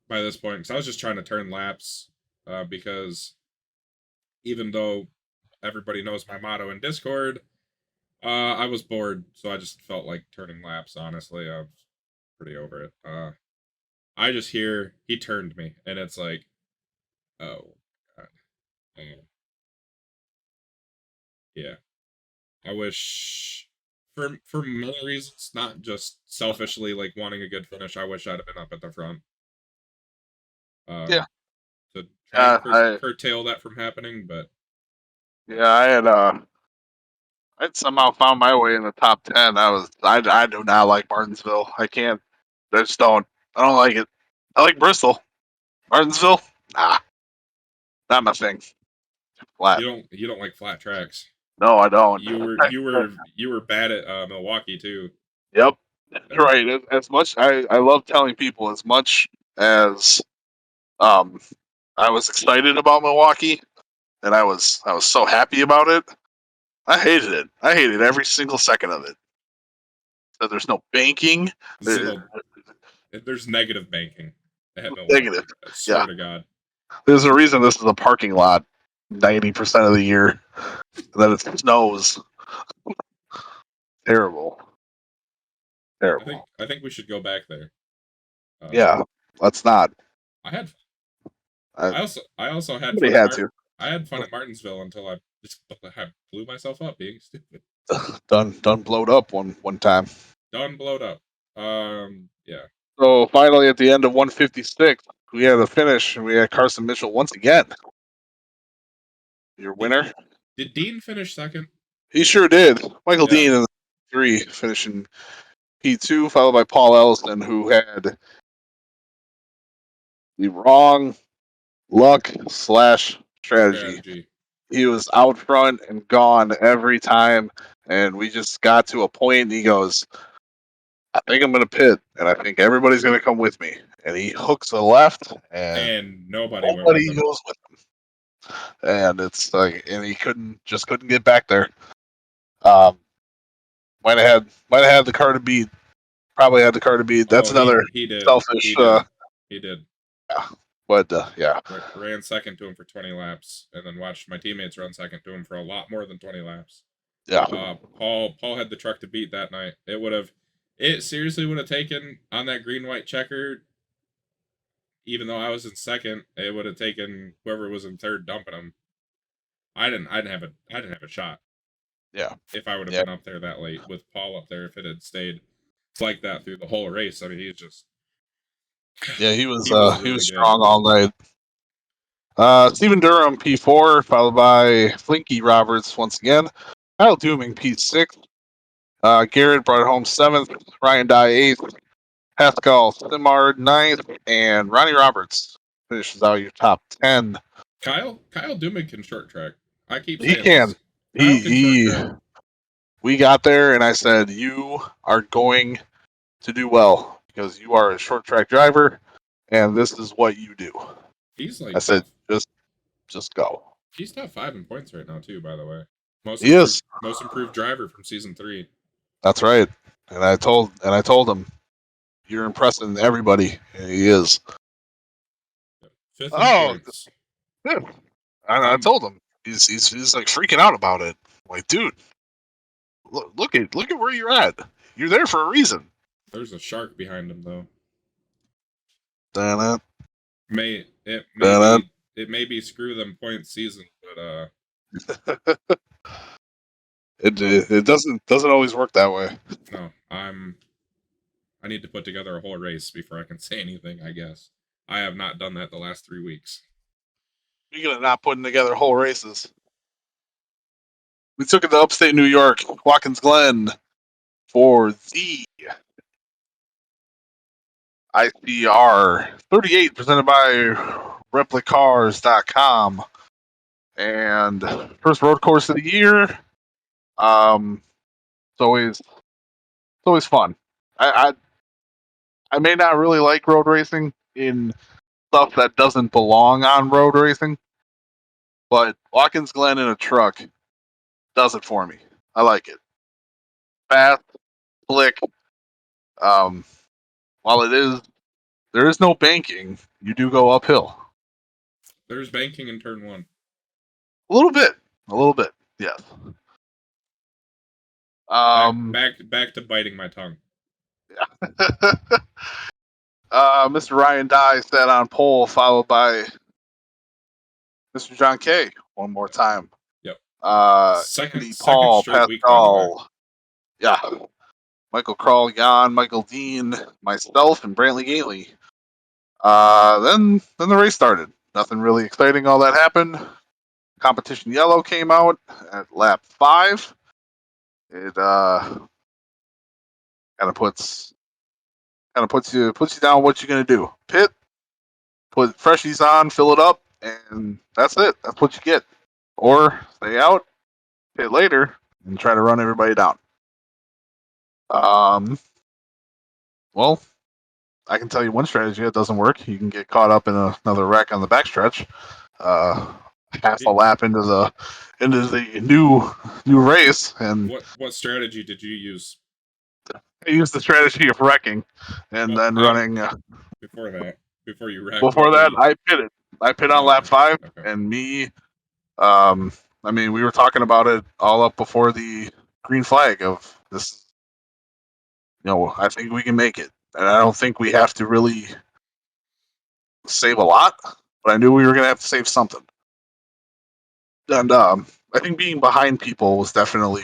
by this point because I was just trying to turn laps because even though everybody knows my motto in Discord, I was bored, so I just felt like turning laps. Honestly, I was pretty over it. I just hear he turned me, and it's like, oh, God. Yeah. I wish for many reasons, not just selfishly like wanting a good finish. I wish I'd have been up at the front. Yeah. To try and I curtail that from happening, but I'd somehow found my way in the top 10. I do not like Martinsville. I can't. I just don't. I don't like it. I like Bristol. Martinsville, nah, not my thing. Flat. You don't like flat tracks. No, I don't. You were bad at Milwaukee too. Yep. Yeah. Right. As much I love telling people as much as um I was excited about Milwaukee and I was so happy about it. I hated it. I hated every single second of it. So there's no banking. There- Zittle, there's negative banking at Negative. Milwaukee. I swear Yeah. to God. There's a reason this is a parking lot 90% of the year. And then it snows. Terrible. Terrible. I think we should go back there. Yeah. Let's not. I had I, I also had somebody fun at had to. I had fun at Martinsville until I just I blew myself up being stupid. Done blowed up one time. Done blowed up. Yeah. So finally, at the end of 156, we had a finish, and we had Carson Mitchell once again. Your Did winner. did Dean finish second? He sure did. Michael Yeah. Dean in the 3, finishing P2, followed by Paul Ellison, who had the wrong luck slash strategy. Strategy. He was out front and gone every time, and we just got to a point, and he goes, I think I'm going to pit, and I think everybody's going to come with me. And he hooks a left, and And nobody went with nobody him. goes with him. And it's like, and he couldn't get back there. Um, might have had the car to beat. Probably had the car to beat. That's Oh, another he did. selfish. He did. He did. Yeah, but yeah, Ran second to him for 20 laps, and then watched my teammates run second to him for a lot more than 20 laps. yeah, Paul had the truck to beat that night. It seriously would have taken on that green white checker. Even though I was in second, it would have taken whoever was in third dumping him. I didn't have a shot yeah, if I would have yeah. been up there that late with Paul up there if it had stayed like that through the whole race. I mean, Yeah, he was he really was good. strong all night. Stephen Durham P4, followed by Flinky Roberts once again. Kyle Dooming P6. Garrett brought it home 7th. Ryan Dye 8th. Pascal Simard 9th. And Ronnie Roberts finishes out your top 10. Kyle Duman can short track. I keep He saying can. this. Kyle can short He. track. We got there, and I said, "You are going to do well because you are a short track driver, and this is what you do." He's I like said, "Just go." he's top 5 in points right now too. By the way, He is. most improved driver from season 3. That's right. And I told him, "You're impressing everybody." And he is. Fifth in Oh, points. yeah. I I'm told him. He's like freaking out about it. I'm like, dude, look at where you're at. You're there for a reason. There's a shark behind him though. Da-na, May it may da-na. be it may be screw them points season, but well, It doesn't always work that way. no, I need to put together a whole race before I can say anything, I guess. I have not done that the last 3 weeks. Speaking of not putting together whole races, we took it to upstate New York, Watkins Glen, for the ICR 38 presented by Replicars.com. And first road course of the year. It's always fun. I I may not really like road racing in stuff that doesn't belong on road racing, but Watkins Glen in a truck does it for me. I like it. Fast, slick. Um, while there is no banking, you do go uphill. There's banking in turn 1. A little bit. A little bit. Yes. Back to biting my tongue. Yeah. Mr. Ryan Dye sat on pole, followed by Mr. John Kay one more time. Yep. Andy, Second Paul, straight week, by the way. Pascal. Yeah. Michael Kral, Jan, Michael Dean, myself, and Brantley Gately. Then the race started. Nothing really exciting. All that happened. Competition yellow came out at lap 5. It kind of puts you down what you're gonna do. Pit, put freshies on, fill it up, and that's it. That's what you get. or stay out, pit later, and try to run everybody down. Well, I can tell you one strategy that doesn't work. You can get caught up in another wreck on the backstretch, uh, half a lap into the new race, and What strategy did you use? I used the strategy of wrecking, and Well, then running. before that, before you wrecked, Before what were that, you? I pitted. I pit on Oh, lap okay, 5, okay. and me. I mean, we were talking about it all up before the green flag of this. I think we can make it, and I don't think we have to really save a lot, but I knew we were going to have to save something. And I think being behind people was definitely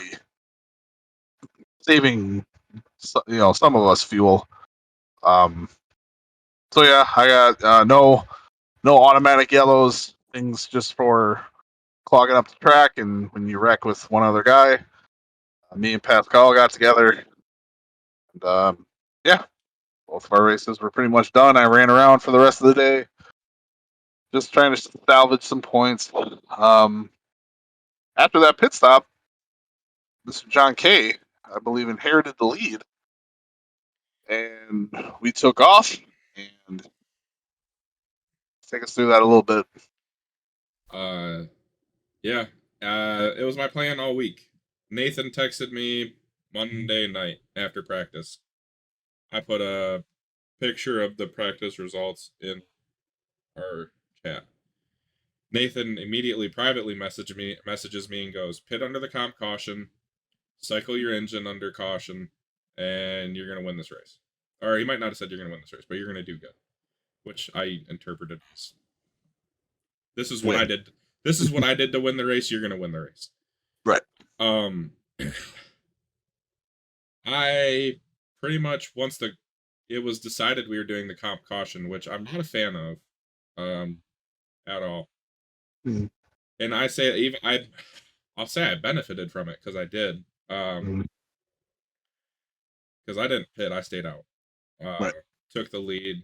saving, some of us fuel. Um, so yeah, I got no automatic yellows, things just for clogging up the track, and when you wreck with one other guy, me and Pascal got together, and yeah, both of our races were pretty much done. I ran around for the rest of the day, just trying to salvage some points. After that pit stop, Mr. John Kay, I believe, inherited the lead, and we took off. And take us through that a little bit. Uh, yeah. It was my plan all week. Nathan texted me Monday night after practice. I put a picture of the practice results in our chat. Nathan immediately privately messages me and goes, "Pit under the comp caution, cycle your engine under caution, and you're gonna win this race." Or he might not have said you're gonna win this race, but you're gonna do good, which I interpreted as this is what I Win. did. This is what I did to win the race. You're gonna win the race. Right. Um, I pretty much once it was decided we were doing the comp caution, which I'm not a fan of, at all. Mm. And I say even I'll say I benefited from it because I did. Mm. Because I didn't pit, I stayed out. Right. Took the lead,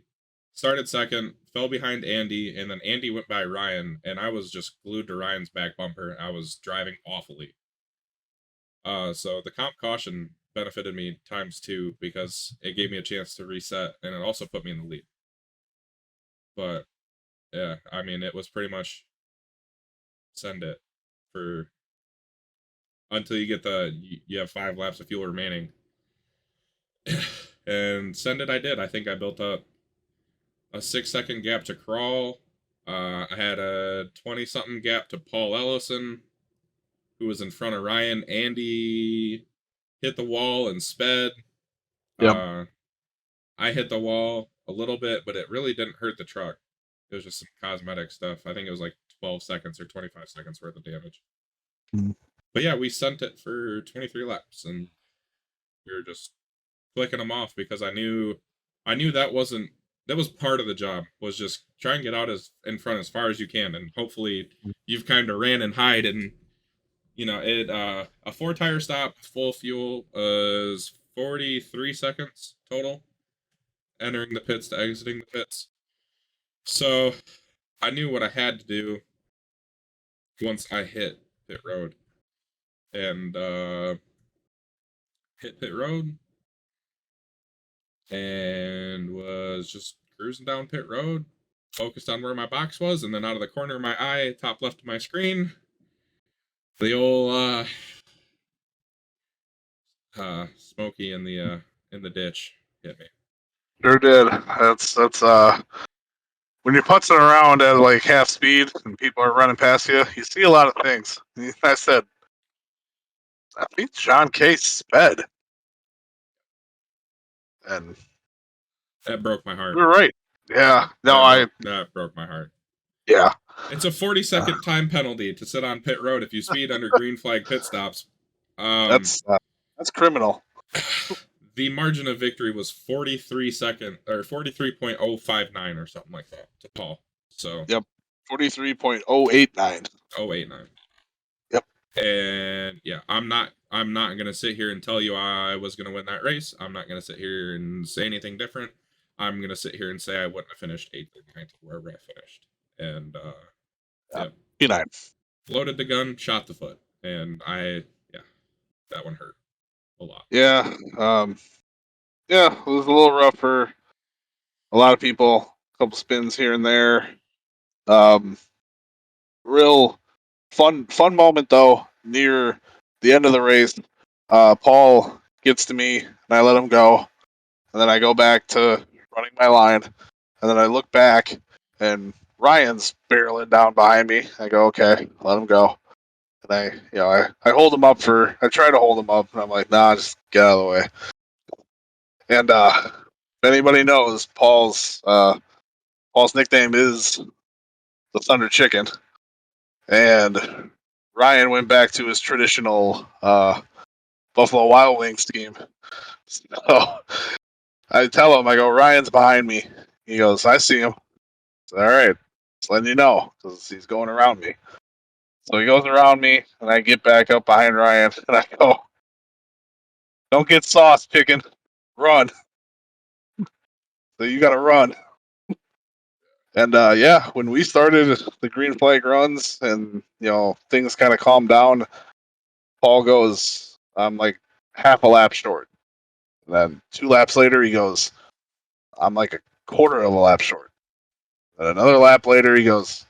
started second, fell behind Andy, and then Andy went by Ryan, and I was just glued to Ryan's back bumper. I was driving awfully. So the comp caution benefited me times two because it gave me a chance to reset, and it also put me in the lead. But yeah, I mean, it was pretty much send it for until you get you have 5 laps of fuel remaining. And send it I did. I think I built up a 6 second gap to crawl. I had a 20 something gap to Paul Ellison, who was in front of Ryan. Andy hit the wall and sped. Yep. Uh, I hit the wall a little bit, but it really didn't hurt the truck. It was just some cosmetic stuff. I think it was like 12 seconds or 25 seconds worth of damage. Mm. But yeah, we sent it for 23 laps, and we were just clicking them off because I knew that was part of the job, was just try and get out as in front as far as you can, and hopefully you've kind of ran and hide, and it a 4 tire stop full fuel is 43 seconds total entering the pits to exiting the pits. So I knew what I had to do once I hit pit road, and hit pit road and was just cruising down pit road, focused on where my box was, and then out of the corner of my eye, top left of my screen, the old Smokey in the ditch hit me. Sure did. That's when you're putzing around at like half speed and people are running past you, you see a lot of things. I said, I think John K sped, and That broke my heart. we were right. Yeah. No, That broke my heart. yeah. It's a 40-second time penalty to sit on pit road if you speed under green flag pit stops. Um, That's criminal. the margin of victory was 43.059 or something like that to Paul. So Yep. 43.089. 089. Yep. And yeah, I'm not gonna sit here and tell you I was gonna win that race. I'm not gonna sit here and say anything different. I'm gonna sit here and say I wouldn't have finished 8th or 9th wherever I finished. And Yeah. yeah. P9. loaded the gun, shot the foot, and yeah, that one hurt a lot. Yeah, yeah, it was a little rough for a lot of people. A couple spins here and there. Um, real fun moment though. Near the end of the race, Paul gets to me and I let him go, and then I go back to running my line, and then I look back and Ryan's barreling down behind me. I go, okay, let him go. And I hold him up I try to hold him up, and I'm like, nah, just get out of the way. And if anybody knows, Paul's nickname is the Thunder Chicken, and Ryan went back to his traditional Buffalo Wild Wings team. So I tell him, I go, Ryan's behind me. He goes, I see him. So, all right, just letting you know because he's going around me. So he goes around me, and I get back up behind Ryan, and I go, don't get sauce, chicken. Run. So you got to run. And yeah, when we started the green flag runs and things kind of calmed down, Paul goes, I'm like half a lap short. And then 2 laps later, he goes, I'm like a quarter of a lap short. And another lap later, he goes,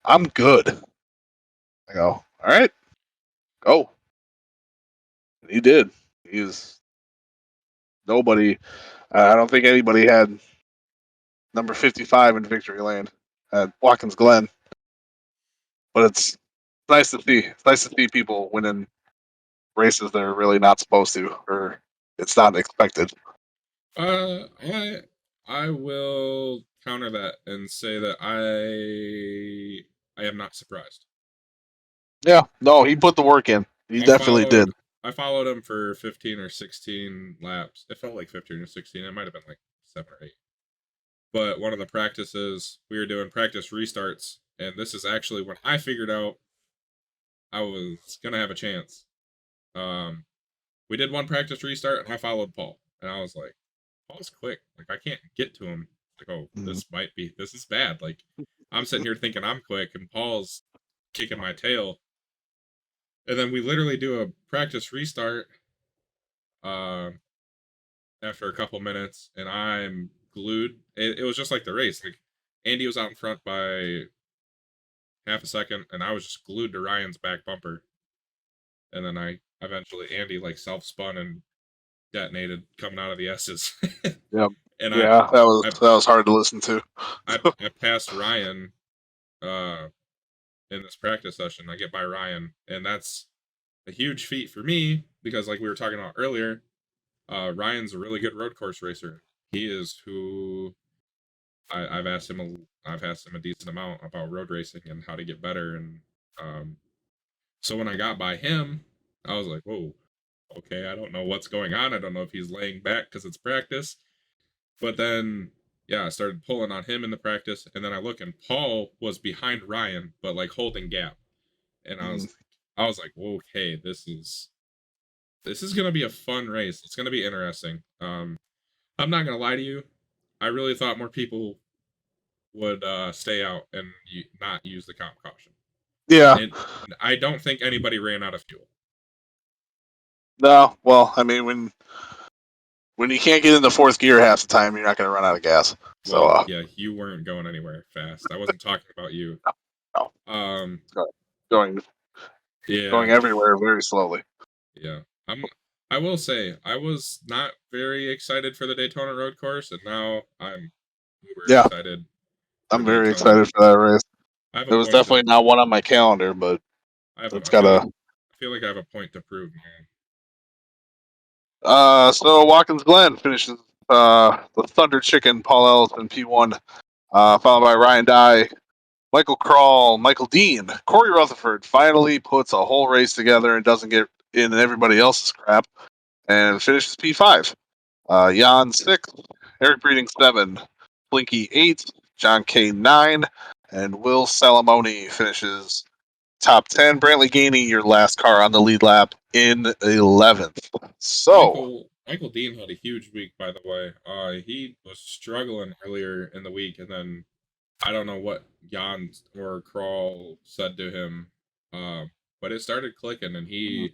I'm good. I go, all right, go. And he did. He was nobody. I don't think anybody had number 55 in victory lane at Watkins Glen. But it's nice to see. It's nice to see people winning races they're really not supposed to, or it's not expected. I will counter that and say that I am not surprised. Yeah, no, he put the work in. He I definitely did. followed I followed him for 15 or 16 laps. It felt like 15 or 16. It might have been like 7 or 8. But one of the practices, we were doing practice restarts, and this is actually when I figured out I was gonna have a chance. Um, we did one practice restart, and I followed Paul, and I was like, Paul's quick. Like I can't get to him. Like, oh, Mm. this is bad. Like I'm sitting here thinking I'm quick, and Paul's kicking my tail. And then we literally do a practice restart uh, after a couple minutes, and I'm glued. It was just like the race. Like Andy was out in front by half a second, and I was just glued to Ryan's back bumper. And then I eventually Andy like self spun and detonated coming out of the S's. Yeah, and yeah, I that was hard to listen to. I passed Ryan uh in this practice session. I get by Ryan, and that's a huge feat for me because like we were talking about earlier, Ryan's a really good road course racer. He is who I've asked him a decent amount about road racing and how to get better. And um, so when I got by him, I was like, whoa, okay, I don't know what's going on. I don't know if he's laying back because it's practice. But then, yeah, I started pulling on him in the practice, and then I look and Paul was behind Ryan, but like holding gap, and Mm. I was like, whoa, okay, this is gonna be a fun race. It's gonna be interesting. I'm not gonna lie to you. I really thought more people would stay out and not use the comp caution. Yeah, And I don't think anybody ran out of fuel. no, well, I mean, when you can't get in the fourth gear half the time, you're not going to run out of gas. So, Well, yeah, you weren't going anywhere fast. I wasn't talking about you. no, Um, going yeah, going everywhere very slowly. yeah. I will say I was not very excited for the Daytona Road Course, and now I'm uber Yeah, excited for I'm very Daytona. excited for that race. I have a It was point to. definitely not one on my calendar, but it's I got feel like a. I have a point to prove, man. So Watkins Glen finishes the Thunder Chicken, Paul Ellison P1, followed by Ryan Dye, Michael Crawl, Michael Dean, Corey Rutherford finally puts a whole race together and doesn't get in everybody else's crap and finishes P5. Jan 6, Eric Breeding 7, Blinky 8, John K 9, and Will Salamone finishes top 10. Brantley Gainey, your last car on the lead lap in 11th. So, Michael Dean had a huge week, by the way. He was struggling earlier in the week, and then I don't know what Jan or Crawl said to him. But it started clicking, and Mhm.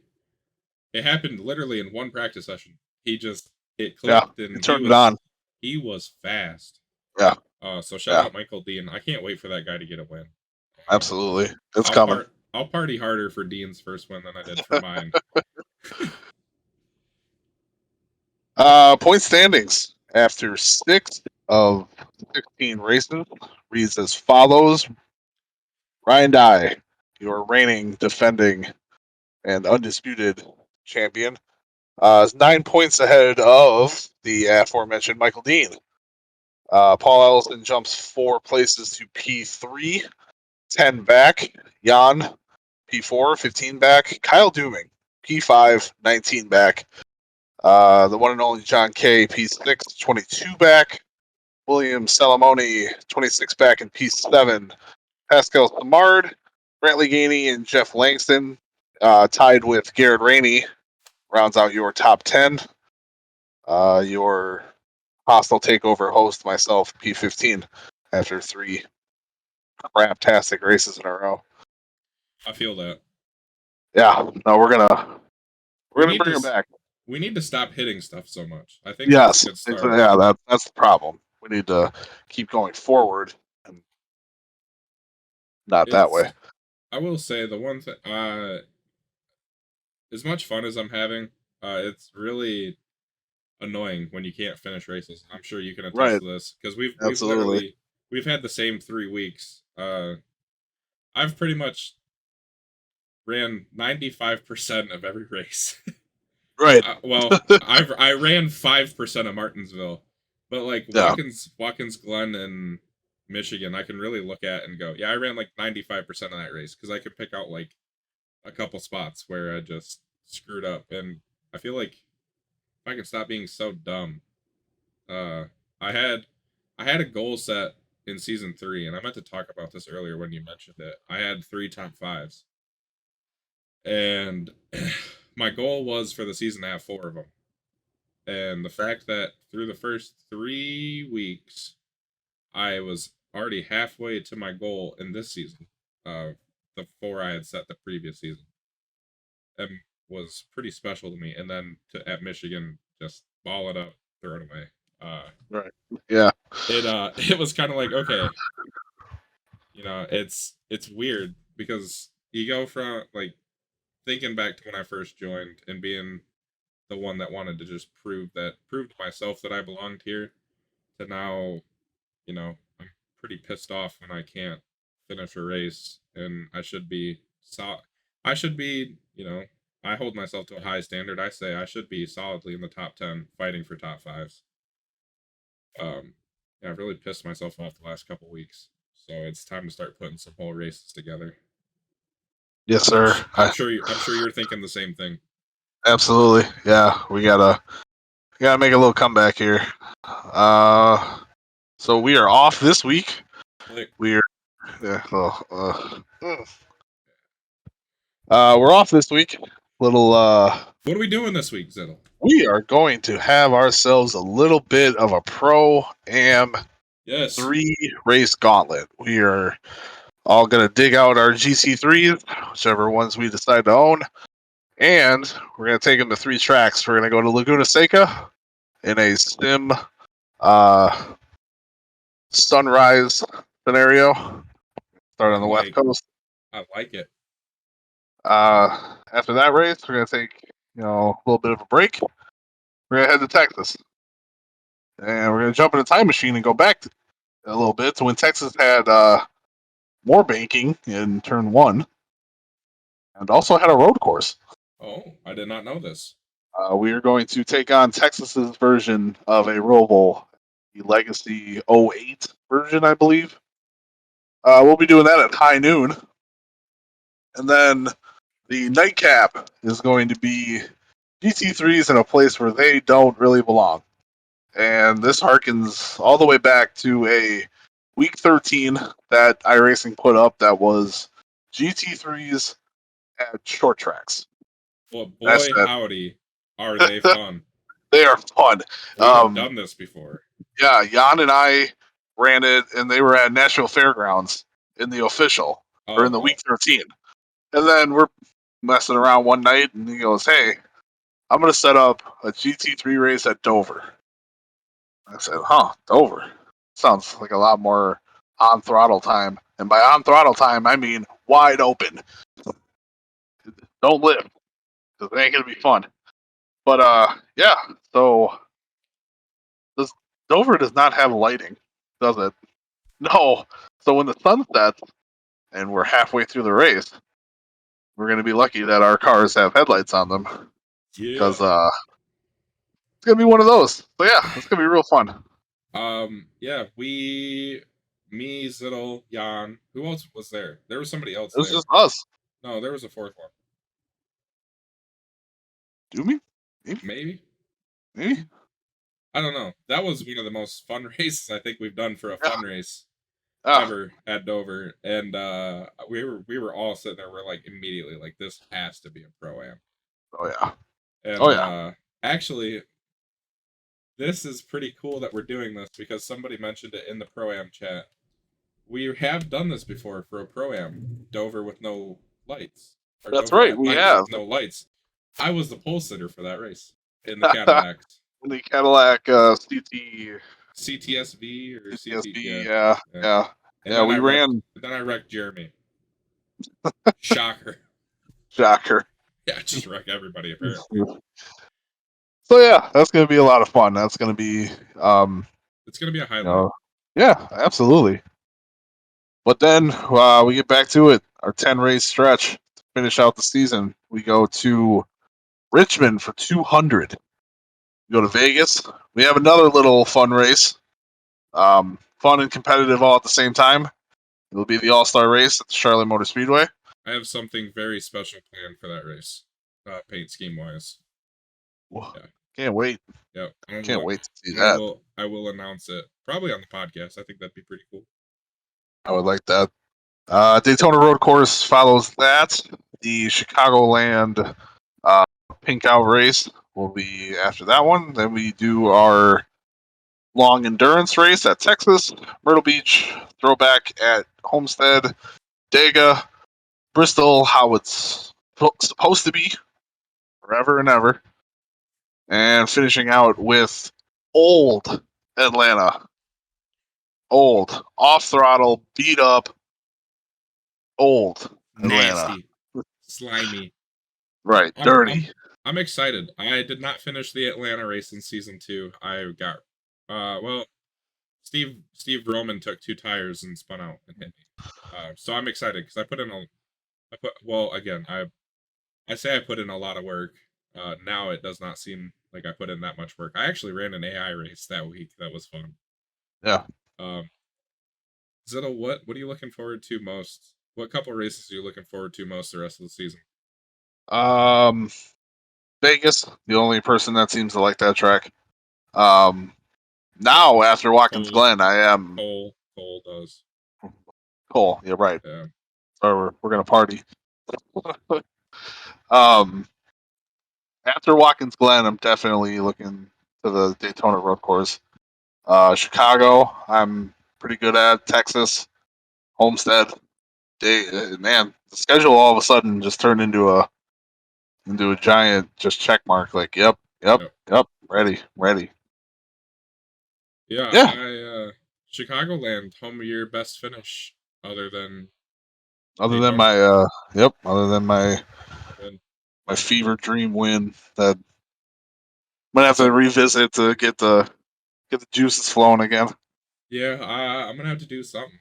it happened literally in one practice session. It Yeah, clicked, you and turned it on. he was fast. Yeah, So shout yeah, out Michael Dean. I can't wait for that guy to get a win. Uh, absolutely. It's coming. I'll party harder for Dean's first win than I did for mine. Point standings after 6 of 16 races reads as follows. Ryan Dye, your reigning, defending, and undisputed champion, is 9 points ahead of the aforementioned Michael Dean. Paul Ellison jumps 4 places to P3, 10 back. Jan, P4, 15 back. Kyle Dooming, P5, 19 back. The one and only John K, P6, 22 back. William Salamone, 26 back in P7. Pascal Samard, Brantley Gainey, and Jeff Langston, tied with Garrett Rainey, rounds out your top 10. Your hostile takeover host, myself, P15, after 3 craptastic races in a row. I feel that Yeah, no, we're we gonna need bring to him back. we need to stop hitting stuff so much. I think that's a Yes, good start. yeah, that's the problem. We need to keep going forward and not that way. It's I will say the one thing as much fun as I'm having, it's really annoying when you can't finish races. I'm sure you can attest Right, to this because absolutely. we've had the same 3 weeks. I've pretty much ran 95% of every race. Right, I ran 5% of Martinsville, but like yeah, Watkins Glen and Michigan, I can really look at and go, yeah, I ran like 95% of that race because I could pick out like a couple spots where I just screwed up, and I feel like if I can stop being so dumb, uh, I had I had a goal set in season 3, and I meant to talk about this earlier when you mentioned it. I had 3 top 5s, and my goal was for the season to have 4 of them. And the fact that through the first 3 weeks, I was already halfway to my goal in this season, uh, the 4 I had set the previous season, was pretty special to me. And then at Michigan, just ball it up, throw it away. right, yeah, It was kind of like, okay, it's weird because you go from like thinking back to when I first joined and being the one that wanted to just prove to myself that I belonged here, to now, I'm pretty pissed off when I can't finish a race, and I should be, I hold myself to a high standard. I say I should be solidly in the top 10 fighting for top 5s. Um yeah, I've really pissed myself off the last couple weeks. So it's time to start putting some whole races together. yes, sir. I'm sure you're thinking the same thing. Absolutely, yeah. We gotta make a little comeback here. Uh, so we are off this week. Like, We're yeah, we're off this week. Little what are we doing this week, Ziddle? we are going to have ourselves a little bit of a pro am Yes. 3 race gauntlet. We are all gonna dig out our GC3s, whichever ones we decide to own, and we're gonna take them to 3 tracks. We're gonna go to Laguna Seca in a sim uh, sunrise scenario. Start I on the west like coast. I like it. After that race, we're gonna take a little bit of a break. We're gonna head to Texas, and we're gonna jump in a time machine and go back a little bit to when Texas had more banking in turn 1, and also had a road course. Oh, I did not know this. We are going to take on Texas's version of a Roval, the Legacy '08 version, I believe. We'll be doing that at high noon, and then the nightcap is going to be GT3s in a place where they don't really belong. And this harkens all the way back to a week 13 that iRacing put up that was GT3s at short tracks. Well, That's boy, that. howdy, are they fun. They are fun. We have done this before. Yeah, Jan and I ran it, and they were at Nashville Fairgrounds in the official or in Oh, the oh, week 13. And then we're messing around one night, and he goes, "Hey, I'm gonna set up a GT3 race at Dover." I said, "Huh, Dover? Sounds like a lot more on throttle time." And by on throttle time, I mean wide open. Don't lift, because it ain't gonna be fun. But yeah. So this Dover does not have lighting, does it? No. So when the sun sets and we're halfway through the race, we're gonna be lucky that our cars have headlights on them, Yeah. because it's gonna be one of those. So yeah, it's gonna be real fun. Yeah, me, Zittel, Jan. Who else was there? There was somebody else It was just there. us. No, there was a fourth one. Do me? Maybe? Maybe. Maybe? I don't know. That was one of the most fun races I think we've done for a Yeah. fun race Ah. ever at Dover. And we were all sitting there, we're like immediately like this has to be a pro am. Oh yeah. Oh And yeah. actually this is pretty cool that we're doing this because somebody mentioned it in the pro am chat. We have done this before for a pro am, Dover with no lights, or That's Dover right. at We night have with no lights. I was the pole sitter for that race in the Cadillacs, the Cadillac CT CTSV or CT, CTSB. yeah, Yeah. yeah. Yeah. And Yeah. then We I wrecked. ran Then I wrecked Jeremy. Shocker. Shocker. Yeah, just wreck everybody apparently. So yeah, that's gonna be a lot of fun. That's gonna be It's gonna be a you highlight. know, yeah, absolutely. But then we get back to it. Our 10 race stretch to finish out the season. We go to Richmond for 200. We go to Vegas. We have another little fun race. Fun and competitive all at the same time. It'll be the All Star race at the Charlotte Motor Speedway. I have something very special planned for that race, paint scheme wise. Whoa, Yeah, can't wait. yeah. Can't wait to see I that. will. I will announce it probably on the podcast. I think that'd be pretty cool. I would like that. Daytona Road Course follows that. The Chicagoland uh, Pink Out race will be after that one. Then we do our long endurance race at Texas, Myrtle Beach, throwback at Homestead, Dega, Bristol, how it's supposed to be forever and ever, and finishing out with old Atlanta, old off throttle, beat up, old Atlanta. Nasty, slimy. Right, I'm I'm dirty. I'm excited. I did not finish the Atlanta race in season 2. I got well, Steve Roman took 2 tires and spun out and hit me. So I'm excited because I put well again. I say I put in a lot of work. Now it does not seem like I put in that much work. I actually ran an AI race that week. That was fun. Yeah. Um, Zitto, what are you looking forward to most? What couple races are you looking forward to most the rest of the season? Um, Vegas, the only person that seems to like that track. Um, Now after Watkins Cole, Glen, I am Cole does. Cole. You're right. Yeah. So we're gonna party. um, After Watkins Glen, I'm definitely looking to the Daytona Road Course. Chicago, I'm pretty good at. Texas, Homestead. Man, the schedule all of a sudden just turned into a giant just check mark. Like, yep, yep, Yep. yep, ready. Yeah, Yeah. I Chicagoland, home of your best finish other than Other than Daytona. my other than And my fever dream win that I'm gonna have it's to a revisit to get the juices flowing again. yeah, I'm gonna have to do something.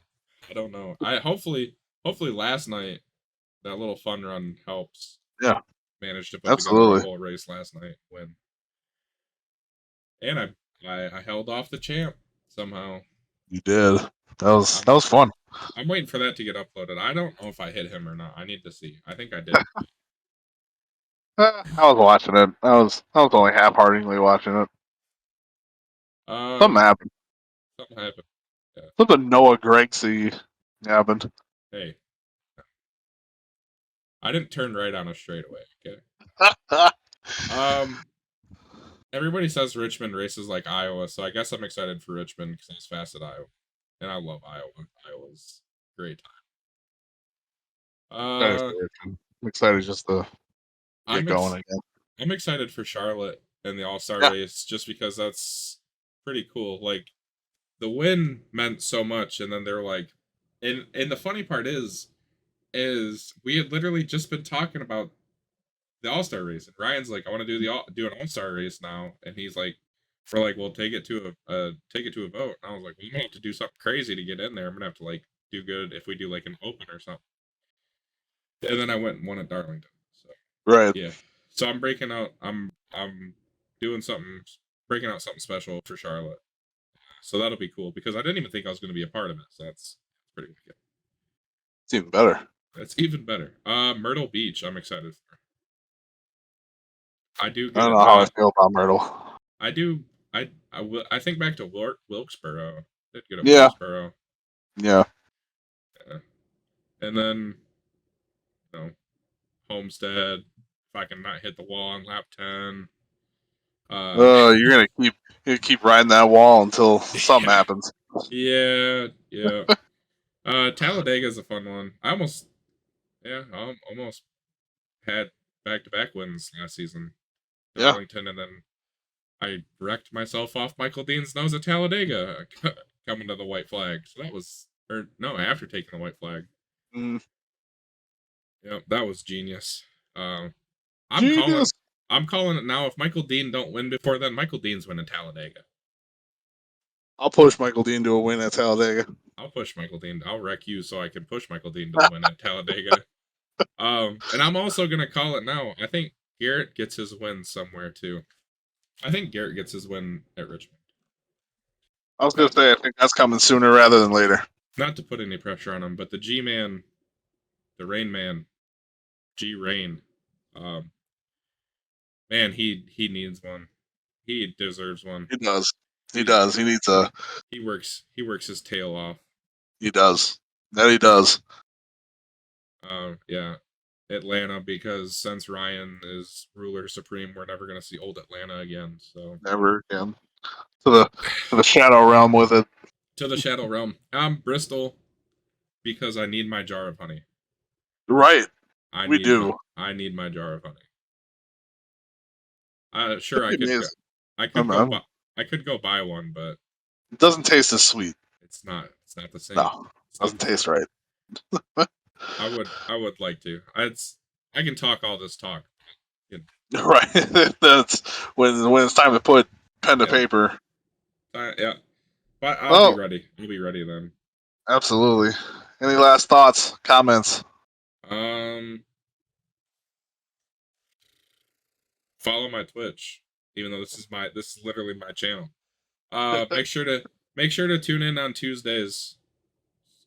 I don't know. I hopefully last night that little fun run helps. Yeah, Managed to put together a absolutely. whole race last night when and I held off the champ somehow. You did. I'm That was fun. I'm waiting for that to get uploaded. I don't know if I hit him or not. I need to see. I think I did. I was watching it. I was only half-heartedly watching it. Something Um, happened. something happened. Yeah. Something Noah Gregsy happened. Hey, I didn't turn right on us straight away. Okay. Um, everybody says Richmond races like Iowa, so I guess I'm excited for Richmond because it's fast at Iowa, and I love Iowa. Iowa's great. Uh, I'm excited just to get I'm going ex- again. I'm excited for Charlotte and the All Star Yeah, race just because that's pretty cool. Like the win meant so much, and then they're like, and the funny part is we had literally just been talking about the All Star race, and Ryan's like, I want to do an All Star race now, and he's like, we're like, well, take it to a vote. And I was like, we might have to do something crazy to get in there. I'm gonna have to like do good if we do like an open or something. And then I went and won at Darlington. So right. yeah, so I'm breaking out. I'm doing something, breaking out something special for Charlotte. So that'll be cool because I didn't even think I was going to be a part of it. So that's pretty good. It's even better. That's even better. Myrtle Beach, I'm excited for. I do I get don't it. know how I feel about Myrtle. I do. I think back to Wilkesboro. I did get at Yeah, Wilkesboro, yeah. yeah. And then you know Homestead. If I can not hit the wall on lap 10. You're gonna keep riding that wall until something yeah, happens. yeah. Talladega is a fun one. I almost had back-to-back wins last season. Yeah. Darlington, and then I wrecked myself off Michael Dean's nose at Talladega coming to the white flag. So that was, or no, after taking the white flag. Mm. Yep, that was genius. Um, I'm calling, Genius. I'm calling it now. If Michael Dean don't win before then, Michael Dean's winning Talladega. I'll push Michael Dean to a win at Talladega. I'll push Michael Dean. I'll wreck you so I can push Michael Dean to the win at Talladega. And I'm also gonna call it now. I think Garrett gets his win somewhere too. I think Garrett gets his win at Richmond. I was gonna Not to say I think that's coming sooner rather than later. not to put any pressure on him, but the G Man, the Rain Man, G Rain, um, man, he needs one. He deserves one. He does. He He does. He needs a. he works his tail off. He does. That he does. Yeah, Atlanta, because since Ryan is ruler supreme, we're never gonna see old Atlanta again. So Never again. To the shadow realm with it. to the Shadow Realm. I'm Bristol because I need my jar of honey. Right. We do. I need my jar of honey. Sure, Pretty amazing. I could I'm, go I'm, buy, I could go buy one, but it doesn't taste as sweet. it's not the same. No, It's not doesn't the same. taste right. I would like to. I can talk all this talk. Right. That's when it's time to put pen to Yeah, paper. yeah. But I'll be Well, ready. I'll be ready then. absolutely. Any last thoughts, comments? Um, Follow my Twitch, even though this is literally my channel. Make sure to tune in on Tuesdays,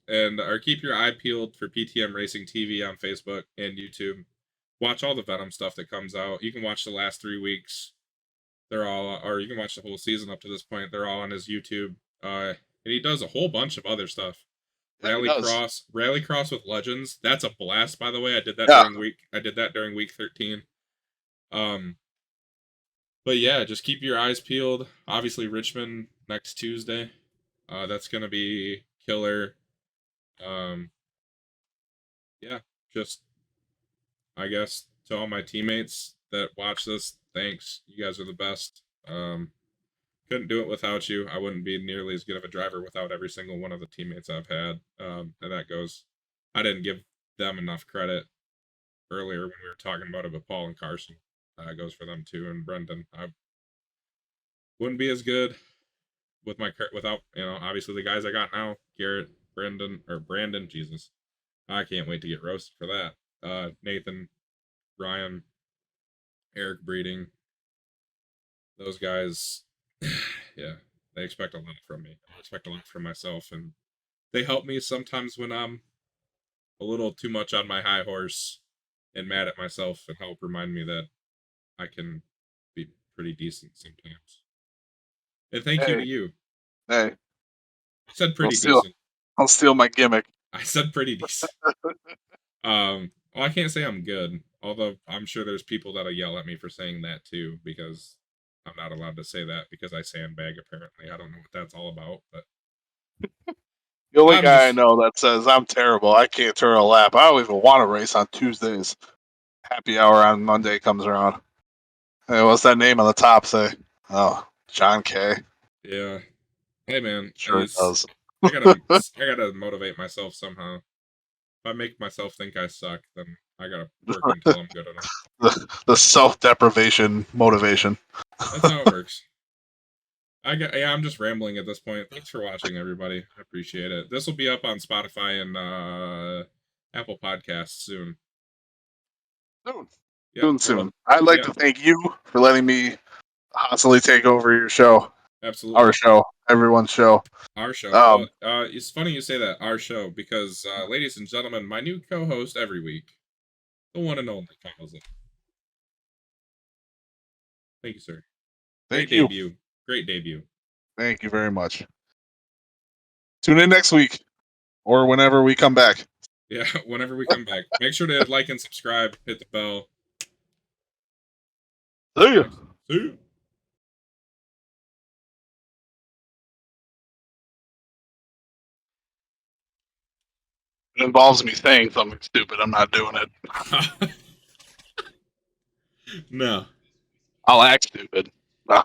and or keep your eye peeled for PTM Racing TV on Facebook and YouTube. Watch all the Venom stuff that comes out. You can watch the last 3 weeks. They're all, or you can watch the whole season up to this point. They're all on his YouTube. And he does a whole bunch of other stuff. Yeah, he does. Rally Cross with Legends. That's a blast, by the way. Yeah. I did that during week 13. Um, but yeah, just keep your eyes peeled. Obviously, Richmond next Tuesday. That's gonna be killer. Um, yeah, just I guess to all my teammates that watch this, thanks. You guys are the best. Couldn't do it without you. I wouldn't be nearly as good of a driver without every single one of the teammates I've had. And that goes, I didn't give them enough credit earlier when we were talking about it, but Paul and Carson goes for them too, and Brendan. I wouldn't be as good without obviously the guys I got now, Garrett, Brandon. Jesus, I can't wait to get roasted for that. Nathan, Ryan, Eric Breeding, those guys. Yeah, they expect a lot from me. I expect a lot from myself, and they help me sometimes when I'm a little too much on my high horse and mad at myself, and help remind me that I can be pretty decent sometimes. And thank you to Hey, you. hey. I said I'll pretty steal. decent. I'll steal my gimmick. I said pretty decent. Well, I can't say I'm good, although I'm sure there's people that'll yell at me for saying that too, because I'm not allowed to say that because I sandbag. Apparently, I don't know what that's all about, but The only I'm guy I just know that says I'm terrible. I can't turn a lap. I don't even want to race on Tuesdays. Happy hour on Monday comes around. Hey, what's that name on the top say? Oh, John K. yeah. Hey man, Sure it does. I gotta motivate myself somehow. If I make myself think I suck, then I gotta work until I'm good enough. The self deprivation motivation. That's how it works. I'm just rambling at this point. Thanks for watching, everybody. I appreciate it. This will be up on Spotify and Apple Podcasts soon. Soon. Yep. Soon, Well, soon. I'd like yep. to thank you for letting me hostily take over your show. Our Absolutely. show. Everyone's show. Our show. Well, Um, it's funny you say that. Our show, because, ladies and gentlemen, my new co-host every week, the one and only Carlson. Thank you, sir. Great thank you. debut. Great debut. Thank you very much. Tune in next week or whenever we come back. Yeah, whenever we come back, make sure to like and subscribe. Hit the bell. See you. See you. It involves me saying something stupid. I'm not doing it. No. I'll act stupid. No.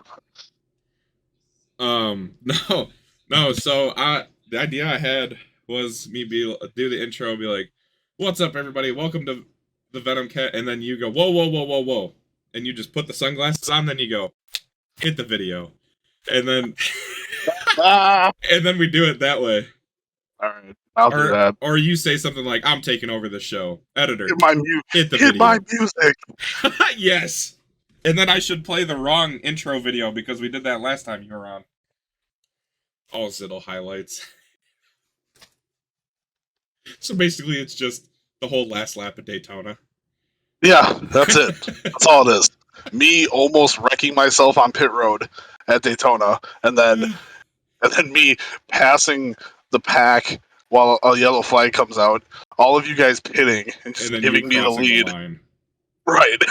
No, no. So the idea I had was me do the intro, and be like, "What's up, everybody? Welcome to the Venomcast," and then you go, "Whoa, whoa, whoa, whoa, whoa," and you just put the sunglasses on. Then you go, "Hit the video," and then Ah. and then we do it that way. All right, I'll do that. Or you say something like, "I'm taking over the show." Editor, hit the Hit my video. music. Yes. And then I should play the wrong intro video because we did that last time you were on. All Ziddle highlights. So basically, it's just the whole last lap of Daytona. Yeah, that's it. That's all it is. Me almost wrecking myself on pit road at Daytona, and then me passing the pack while a yellow flag comes out. All of you guys pitting and And just then you giving me the crossing the lead. line. Right.